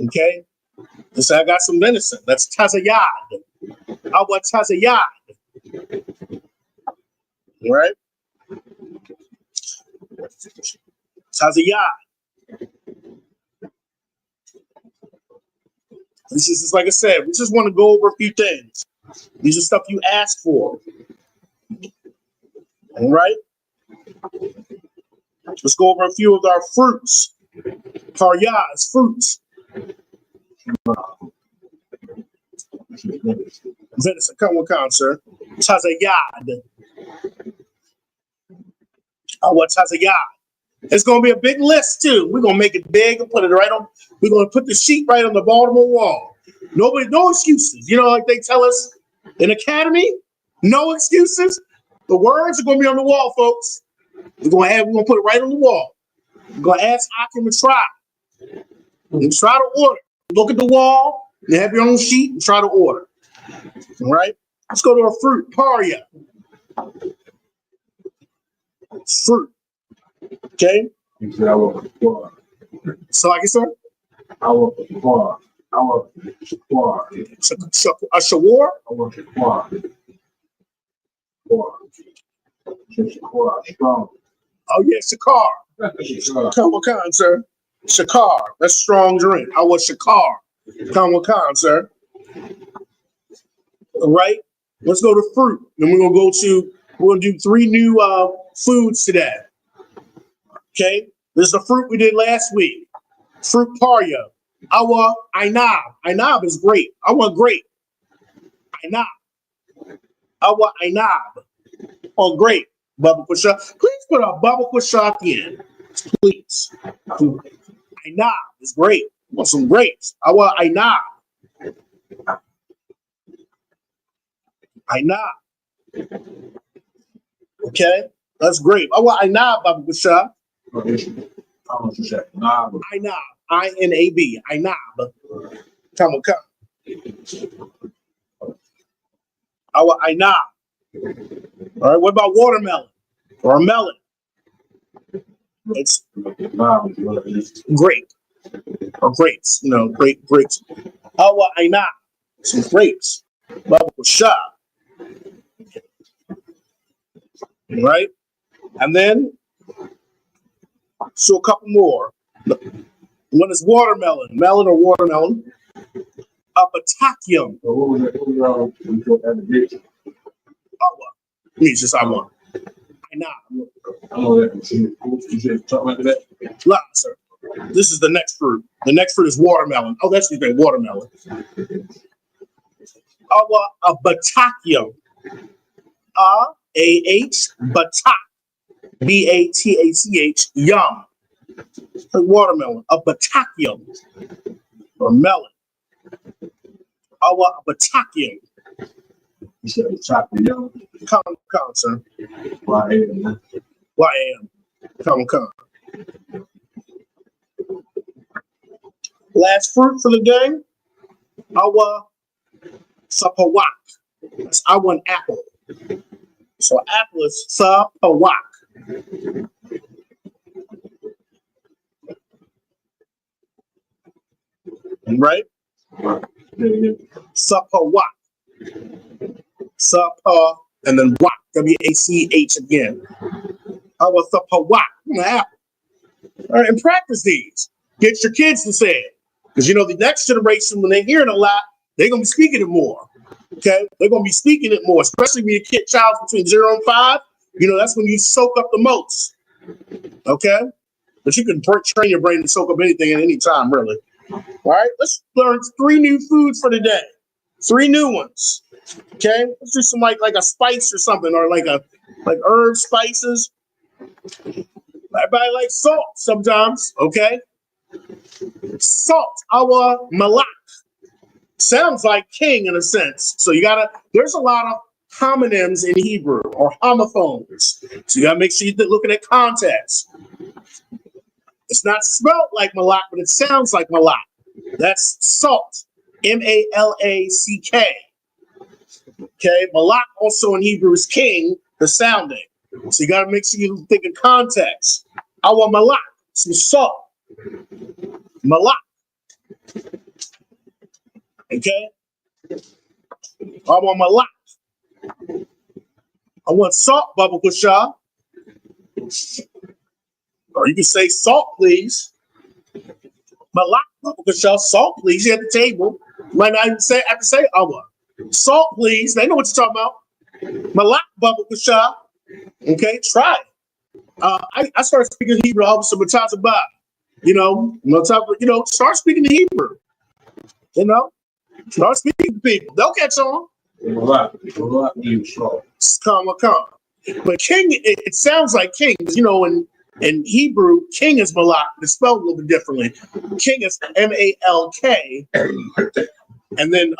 Speaker 3: Okay. They say I got some venison. That's tazayad. I want tazayad. All right. Tazayad. This is just like I said, we just want to go over a few things. These are stuff you ask for. All right. Let's go over a few of our fruits. Paryas, fruits. Venison, come with sir. Tazayad. What tazayad? It's going to be a big list too. We're going to make it big and put it right on. We're going to put the sheet right on the Baltimore wall. No excuses. You know, like they tell us in Academy, no excuses. The words are going to be on the wall, folks. We're going to put it right on the wall. We're going to ask Akim to try. And try to order. Look at the wall. You have your own sheet and try to order. All right. Let's go to a fruit. Parya. Fruit. Okay. So like I said,
Speaker 4: A shawar. Strong.
Speaker 3: Oh yeah, shakar. Come on, sir. Shakar. That's strong drink. I want shakar. Come on, sir. All right. Let's go to fruit. Then we're gonna do 3 new foods today. Okay. This is the fruit we did last week. Fruit parya. I want ainab. Ainab is grape. I want grape. Ainab. I want ainab. On grape. Bubba Quashah. Please put a Bubba Quashah in. Please. Ainab is great. I want some grapes. I want ainab. Ainab. Okay. That's great. I want ainab, Bubba Quashah. Ainab. I-N-A-B. Ainab. Come. I want ainab. All right. What about watermelon or a melon? It's grape or grapes. You know, grapes. I want ainab. Some grapes. Bubba Quashah. Right. And then, so a couple more. One is watermelon, melon or watermelon. A batakium. Means just I want. Sir. This is the next fruit. The next fruit is watermelon. Oh, that's the watermelon. A batakium. A-H, batak. B-A-T-A-C-H, yum. Watermelon, a batakium, or melon. A batakium.
Speaker 4: You said batakium.
Speaker 3: Come, sir. Y-A-M. Come. Last fruit for the day, our sapawak. That's our apple. So apple is sapawak. Right? Sapawak. Sapa and then wak. W-A-C-H again. Our sapawak. Apple. All right, and practice these. Get your kids to say it. Because you know the next generation, when they hear it a lot, they're gonna be speaking it more. Okay? They're gonna be speaking it more, especially when your child's between 0 and 5. You know, that's when you soak up the most. Okay? But you can train your brain to soak up anything at any time, really. All right, let's learn 3 new foods for the day. 3 new ones. Okay, let's do some like a spice or something, or like herb spices. Everybody likes salt sometimes. Okay, Salt, our malak. Sounds like king in a sense. So there's a lot of homonyms in Hebrew or homophones. So you gotta make sure you're looking at context. It's not spelled like malak, but it sounds like malak. That's salt, M-A-L-A-C-K. Okay, malak also in Hebrew is king, the sounding. So you gotta make sure you think in context. Our malak, some salt. Malak. Okay? I want malak. I want salt, Baba Kusha. Or you can say salt, please. Malak, Baba Kusha, salt, please. You're at the table. You might not even have to say Awa. Salt, please. They know what you're talking about. Malak, Baba Kusha. Okay, try it. I started speaking Hebrew all of a sudden, start speaking Hebrew. Start speaking to people. They'll catch on. Come. But king, it sounds like king. In Hebrew, king is malak. It's spelled a little bit differently. King is M-A-L-K. And then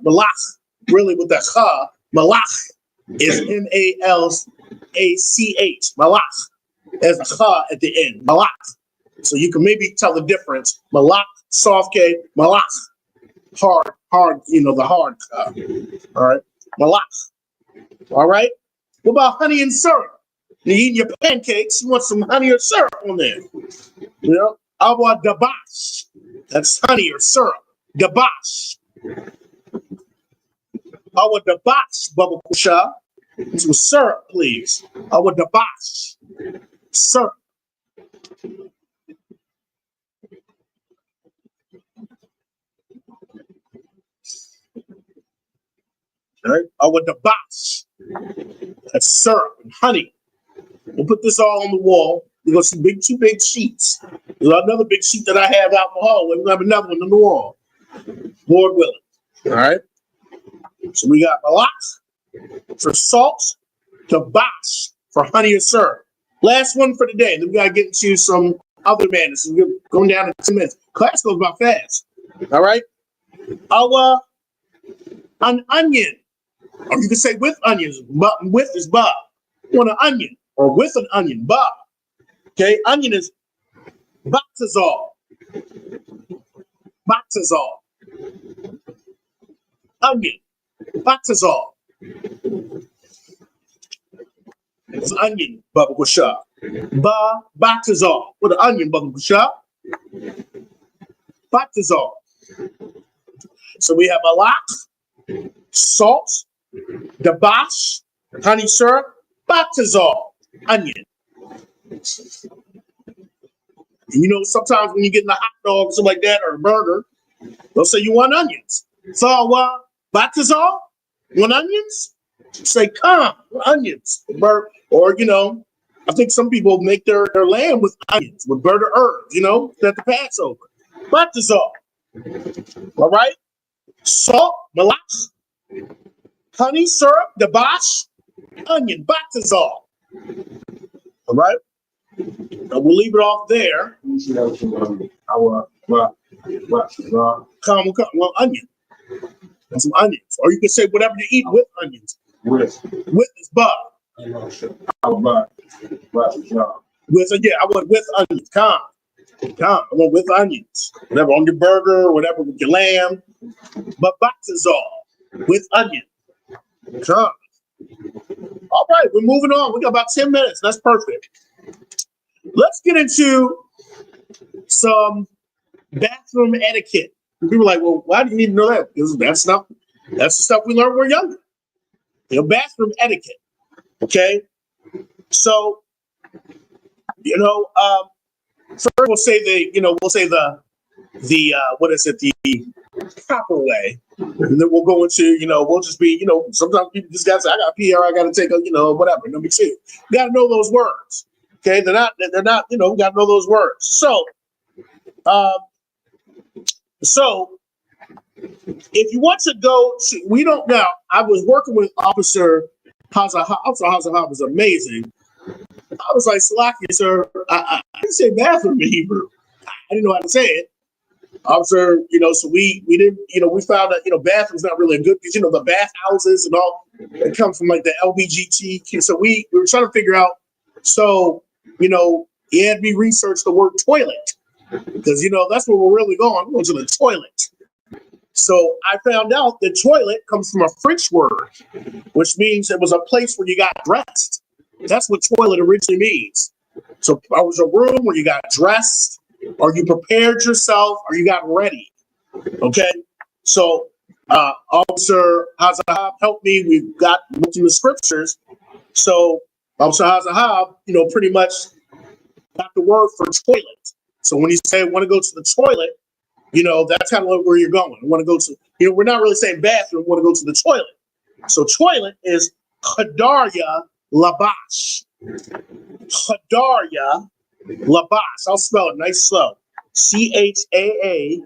Speaker 3: malach, really with the cha, malach is M-A-L-A-C-H. Malach. There's a cha at the end. Malach. So you can maybe tell the difference. Malach, soft K, malach. Hard, the hard cha. All right. Malach. All right. What about honey and syrup? You're eating your pancakes, you want some honey or syrup on there. Awa dabash. That's honey or syrup. Dabash. Awa dabash, Baba Kusha. Some syrup, please. Awa dabash. Syrup. All right. Awa dabash. That's syrup and honey. We'll put this all on the wall. We're going to see two big sheets. There's another big sheet that I have out in the hallway. We're going to have another one on the wall. Lord willing. All right. So we got malak for salt, dabash for honey or syrup. Last one for today. Then we got to get into some other madness. We're going down in 2 minutes. Class goes by fast. All right. An onion. Or you can say with onions. But with is ba. Want an onion. Or with an onion, ba. Okay, onion is baptizal. Baptizal. Onion, baptizal. It's onion, Baba Kusha. Ba, baptizal. With an onion, Baba Kusha. Baptizal. So we have malak, salt, dabash, honey syrup, baptizal. Onion. And sometimes when you get in a hot dog or something like that, or a burger, they'll say you want onions. So, baptizal, want onions? Say, come, onions. Or, I think some people make their lamb with onions, with burger herbs, at the Passover. Baptizal. All right? Salt, malak, honey, syrup, dabash, onion, baptizal. All right, and we'll leave it off there. Come, well, onion and some onions, or you can say whatever you eat with onions. With is ba. I went with onions. Come, I went with onions. Whatever on your burger, whatever with your lamb, but baptizal with onion. Come. All right, we're moving on. We got about 10 minutes. That's perfect. Let's get into some bathroom etiquette. People are like, well, why do you need to know that? Because that's the stuff we learned when we were younger. Bathroom etiquette. Okay. So, first we'll say the proper way. And then we'll go into, we'll just be, sometimes people just got to say, I got to pee or I got to take a, whatever. Number two, you got to know those words. Okay. They're not, got to know those words. So if you want to go to, we don't know. I was working with Officer Hazahab. Officer Hazahab was amazing. I was like, Salaki, sir, I didn't say bathroom in Hebrew. I didn't know how to say it. Officer, so we didn't, we found that, bathrooms not really good because, the bathhouses and all, it comes from like the LBGT. So we were trying to figure out, so, he had me research the word toilet because, that's where we're really going. We're going to the toilet. So I found out that toilet comes from a French word, which means it was a place where you got dressed. That's what toilet originally means. So it was a room where you got dressed, or you prepared yourself, or you got ready. Okay? So Officer Hazahab helped me. We got looked in the scriptures. So Officer Hazahab, pretty much got the word for toilet. So when he said, want to go to the toilet, that's kind of where you're going. I want to go to, we're not really saying bathroom, we want to go to the toilet. So toilet is Qadarya Labash. Qadarya Labash. I'll spell it nice slow. Chaadaryah,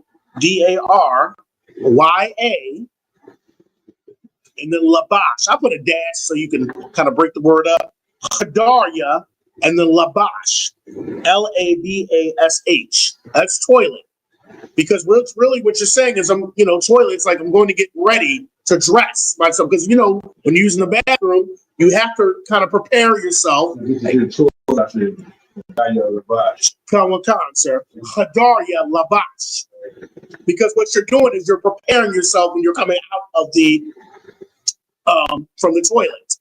Speaker 3: and then Labash. I put a dash so you can kind of break the word up. Qadarya, and then Labash. Labash. That's toilet. Because really what you're saying is, toilet, it's like I'm going to get ready to dress myself. Because, when you're using the bathroom, you have to kind of prepare yourself. Come on, sir. Qadarya Labash. Because what you're doing is you're preparing yourself when you're coming out of the, from the toilet.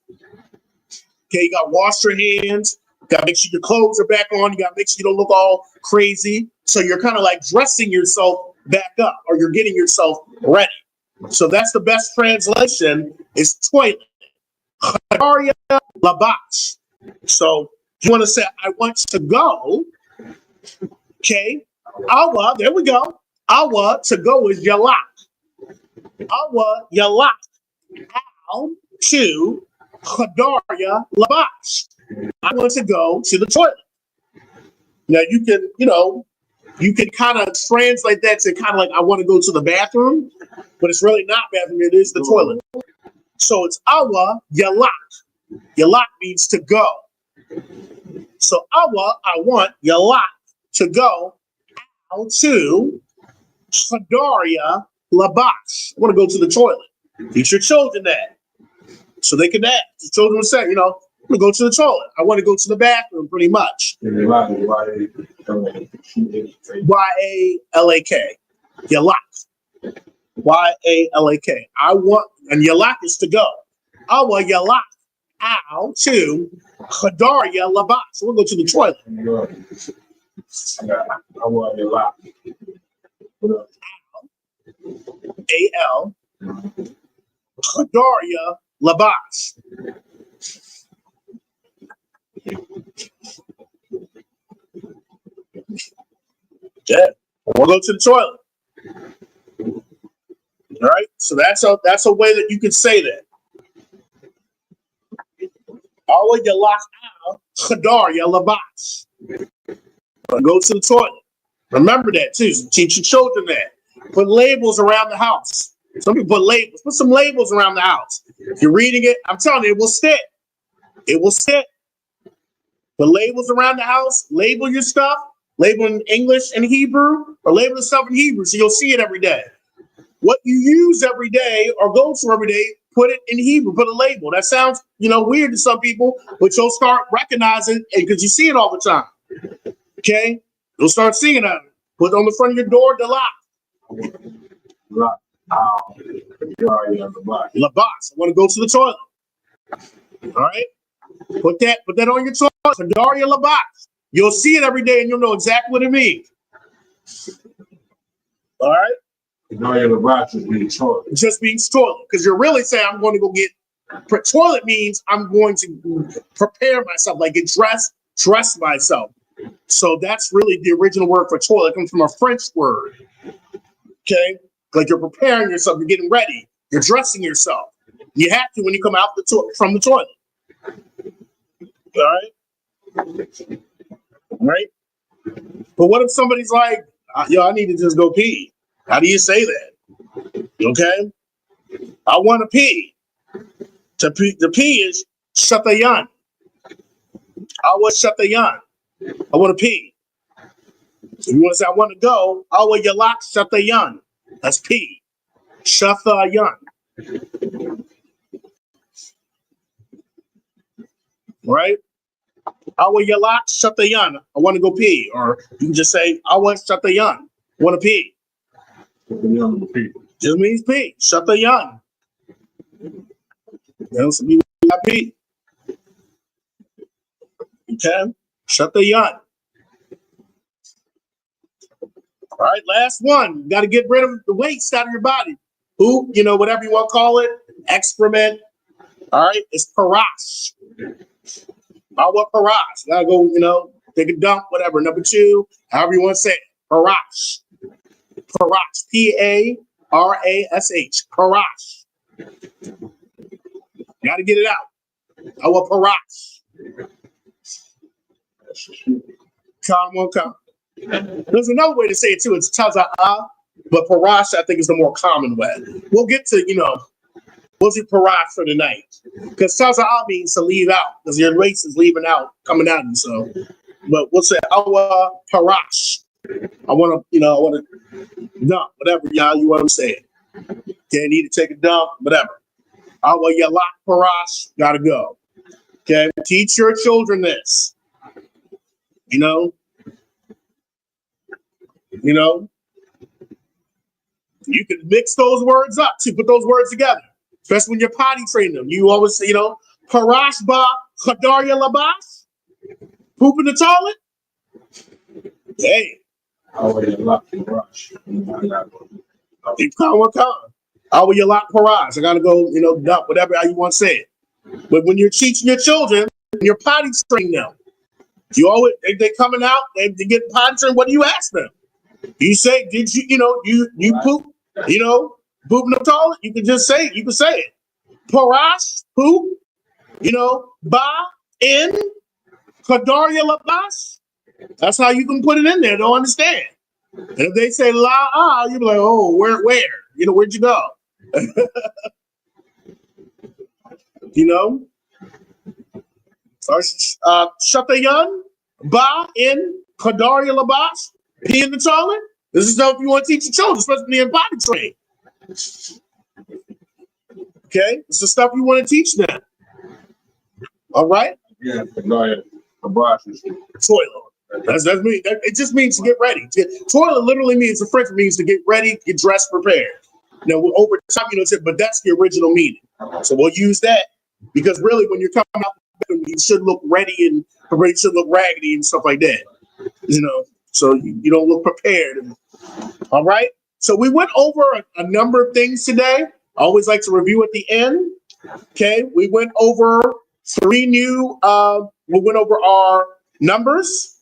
Speaker 3: Okay, you got to wash your hands. Got to make sure your clothes are back on. You got to make sure you don't look all crazy. So you're kind of like dressing yourself back up, or you're getting yourself ready. So that's the best translation is toilet. Qadarya Labash. So you want to say, I want to go. Okay. Awa, there we go. Awa, to go is Yalak. Awa, Yalak. Al, to Qadarya Labash. I want to go to the toilet. Now you can kind of translate that to kind of like, I want to go to the bathroom, but it's really not bathroom, it is the toilet. So it's Awa Yalak. Yalak means to go. So Awa, I want Yalak to go out to Qadarya Labash. I want to go to the toilet. Teach your children that. So they can act. The children will say, I'm going to go to the toilet. I want to go to the bathroom, pretty much. Yalak. Yalak. Yalak. I want, and Yalak is to go. I want Yalak out to Qadarya Labash. So we'll go to the toilet.
Speaker 4: I want Yalak.
Speaker 3: Al. Qadarya Labash. Yeah, we'll go to the toilet. All right, so that's a way that you could say that. Always you lock out Qadarya Labash. Go to the toilet. Remember that too. Teach your children that. Put labels around the house. Some people put labels. Put some labels around the house. If you're reading it, I'm telling you, it will stick. It will stick. Put labels around the house. Label your stuff. Label in English and Hebrew, or label the stuff in Hebrew so you'll see it every day. What you use every day or go to every day, put it in Hebrew. Put a label. That sounds, weird to some people, but you'll start recognizing it because you see it all the time. Okay, you'll start seeing it. Put it on the front of your door. The lock. Labash. I want to go to the toilet. All right. Put that on your toilet. Qadarya Labash. You'll see it every day and you'll know exactly what it means. All right.
Speaker 4: Qadarya Labash is being toilet.
Speaker 3: Just means toilet. Because you're really saying I'm going to go get toilet means I'm going to prepare myself, like get dress myself. So that's really the original word for toilet. It comes from a French word. Okay? Like you're preparing yourself, you're getting ready, you're dressing yourself. You have to when you come out from the toilet. All right? All right? But what if somebody's like, I need to just go pee? How do you say that? Okay? I want to pee. The pee is shatayan. I want shatayan. I want to pee. If you want to say, I want to go, Awa Yalak Shatayan. That's P. Shatayan. Right? Awa Yalak Shatayan. I want to go pee. Or you can just say, Awa Shatayan. I want to pee. Just means pee. Shatayan. Some people got pee. Okay? Shatayan. All right, last one. You got to get rid of the waste out of your body. Poop, whatever you want to call it, excrement. All right, it's parash. What parash? You got to go, take a dump, whatever. Number 2, however you want to say it. Parash. Parash. P-A-R-A-S-H. Parash. You got to get it out. What parash? Come. There's another way to say it too. It's taza'ah, but parash I think is the more common way. We'll get to, we'll do parash for tonight. Because taza'ah means to leave out, because your race is leaving out, coming out. And so, but we'll say awa parash. I want to dump, whatever y'all you want to say it. Okay, need to take a dump, whatever. Awa yalak parash, gotta go. Okay, teach your children this. You can mix those words up to put those words together, especially when you're potty training them. You always say, parash ba chadarya labas, poop in the toilet. Hey, keep calm. How you lock parash? I gotta go, dump, whatever how you want to say it. But when you're teaching your children, when you're potty training them, you always they coming out, they get potty trained. What do you ask them? You say, did you, you poop, poop in the toilet? You can just say it. You can say it. Parash, poop, ba, in, kadarya labas. That's how you can put it in there. Don't understand. And if they say la, you'll be like, oh, where? Where'd you go? Shatayan, ba, in, kadarya labas. Pee in the toilet? This is stuff you want to teach your children, especially in body training. Okay? It's the stuff you want to teach them. All right?
Speaker 4: Yeah, toilet.
Speaker 3: That's me. It just means to get ready. Toilet literally means, the French means to get ready, get dressed, prepared. Now, over time, but that's the original meaning. So we'll use that because really when you're coming out, you should look ready and you should look raggedy and stuff like that. So you don't look prepared. All right. So we went over a number of things today. I always like to review at the end. Okay. We went over we went over our numbers.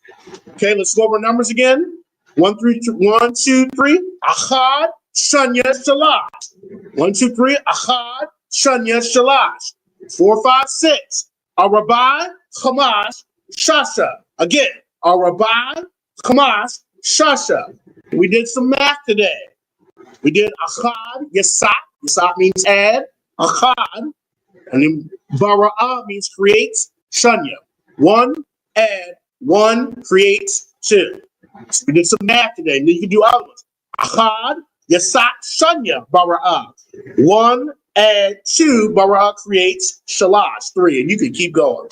Speaker 3: Okay. Let's go over numbers again. 1, 2, 3. Achad, Shanya, Shalash. 1, 2, 3. Achad, Shanya, Shalash. 4, 5, 6. Arabai, Hamash, Shasha. Again, Arabai, Hamash, Shasha. We did some math today. We did Achad, Yasak. Yasak means add. Achad. And then Bara'ah means creates. Shanya. 1, add. 1, creates 2. So we did some math today. And then you can do other ones. Achad, Yasak, Shanya, Bara'ah. 1, add 2, Bara'ah creates Shalash, 3. And you can keep going.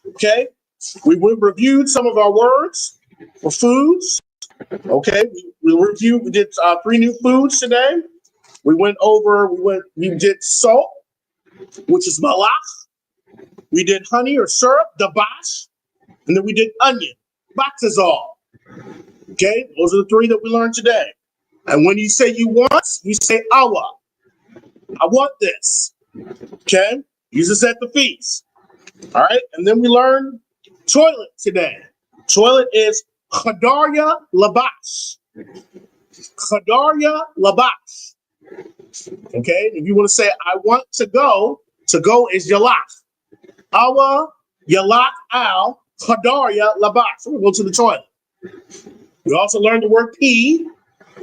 Speaker 3: Okay? We reviewed some of our words for foods. Okay, we did 3 new foods today. We did salt, which is malach. We did honey or syrup, dabash, and then we did onion, batazal. Okay, those are the 3 that we learned today. And when you say you want, you say awa. I want this. Okay, use this at the feast. All right, and then we learned toilet today. Toilet is chadarya labash. Chadarya labash. Okay, if you want to say I want to go is yalak. Awa yalak al chadarya labash. So we'll go to the toilet. We also learned the word pee,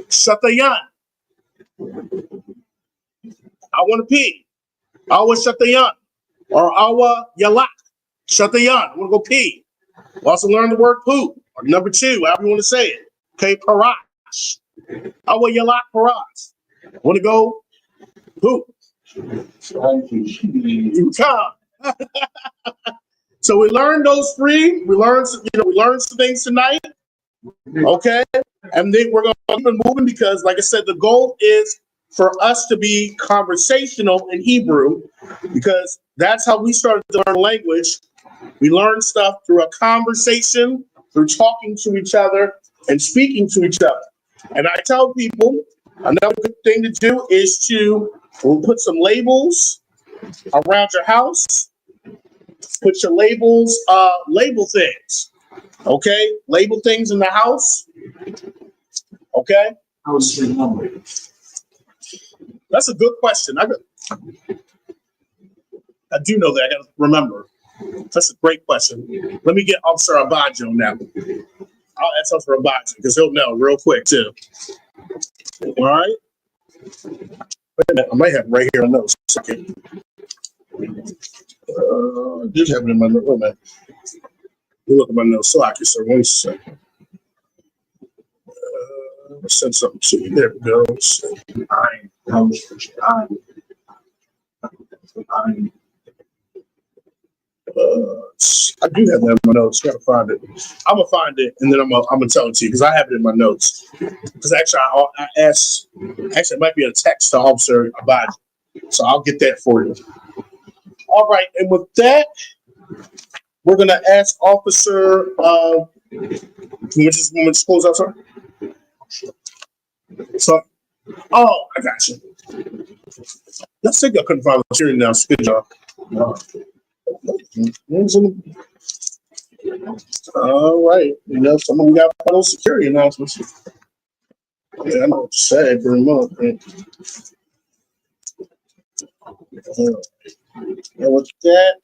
Speaker 3: shatayan. I want to pee. Awa shatayan. Or awa yalak. Shatayan. I want to go pee. We also learned the word poop, or number 2, however you want to say it. Okay, parash. How will you like parash? Want to go poop? You come. So we learned those 3. We learned some things tonight. Okay, and then we're going to keep it moving because, like I said, the goal is for us to be conversational in Hebrew, because that's how we started to learn language. We learn stuff through a conversation, through talking to each other and speaking to each other. And I tell people another good thing to do is to put some labels around your house. Put your labels, label things. Okay, label things in the house. Okay,
Speaker 4: I was remembering.
Speaker 3: that's a good question. I do know that. I got to remember. That's a great question. Let me get Officer Abajo now. I'll ask Officer Abajo because he'll know real quick too. All right. Wait a minute. I might have it right here in notes. Okay. Just have it in my notes. Wait a minute. You look at my notes. So I can, sir. 1 second. I'll send something to you. There we go. I do have that in my notes. Gotta find it. I'm gonna find it and then I'm gonna tell it to you because I have it in my notes. Because actually, I asked. Actually, it might be a text to Officer Abad, so I'll get that for you. All right, and with that, we're gonna ask Officer. Can we just close out, sir? So, oh, I got you. Let's say I couldn't find the hearing now. Good job. All right. You know, some of them got final security announcements. Yeah, I know what to say pretty much. And with that,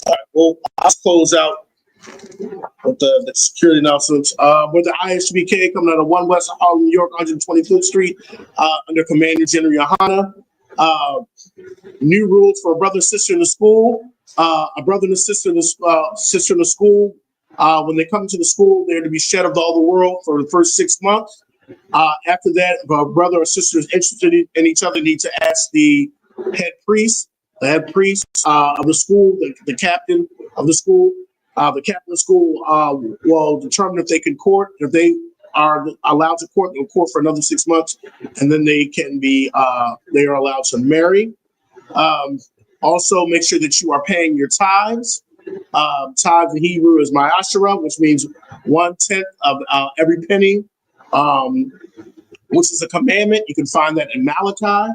Speaker 3: all right, well, I'll close out with the security announcements. With the ISBK coming out of 1 West Harlem, New York, 125th Street, under Commander General Yohana. New rules for a brother and sister in the school. A brother and a sister in the school. When they come to the school, they're to be shed of all the world for the first 6 months. After that, if a brother or sister is interested in each other, need to ask the head priest of the school, the captain of the school. The captain of the school will determine if they can court. If they are allowed to court, they'll court for another 6 months, and then they can be they are allowed to marry. Also, make sure that you are paying your tithes. Tithes in Hebrew is ma'ashara, which means 1/10 of every penny, which is a commandment. You can find that in Malachi.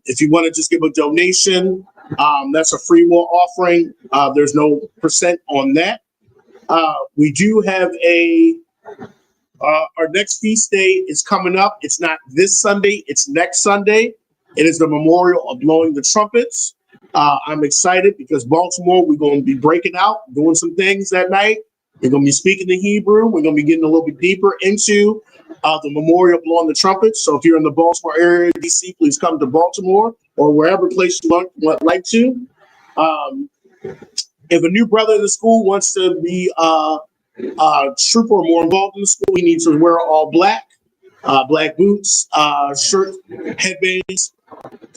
Speaker 3: If you want to just give a donation, that's a free will offering. There's no percent on that. We do have our next feast day is coming up. It's not this Sunday, it's next Sunday. It is the memorial of blowing the trumpets. I'm excited because Baltimore, we're going to be breaking out, doing some things that night. We're going to be speaking the Hebrew. We're going to be getting a little bit deeper into the memorial of blowing the trumpets. So if you're in the Baltimore area, DC, please come to Baltimore or wherever place you like to. If a new brother in the school wants to be a trooper or more involved in the school, he needs to wear all black, black boots, shirt, headbands,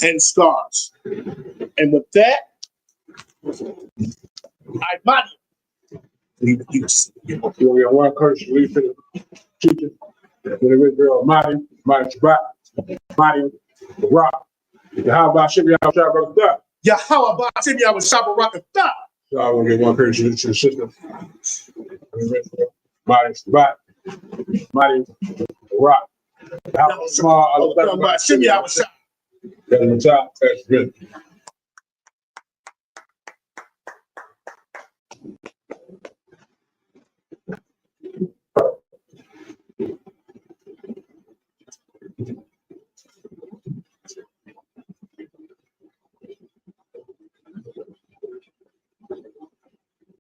Speaker 3: and scarves. And with that, I body.
Speaker 4: You got one curse to leave to the teacher. When it was real, Marty, Rock. How about Shimmy? How about that?
Speaker 3: Yeah, how about Timmy? I was shopping rock and thought.
Speaker 4: So I want to get one curse to the sister. Marty, Rock. How
Speaker 3: about Shimmy? I was shopping.
Speaker 4: That's the top. That's good.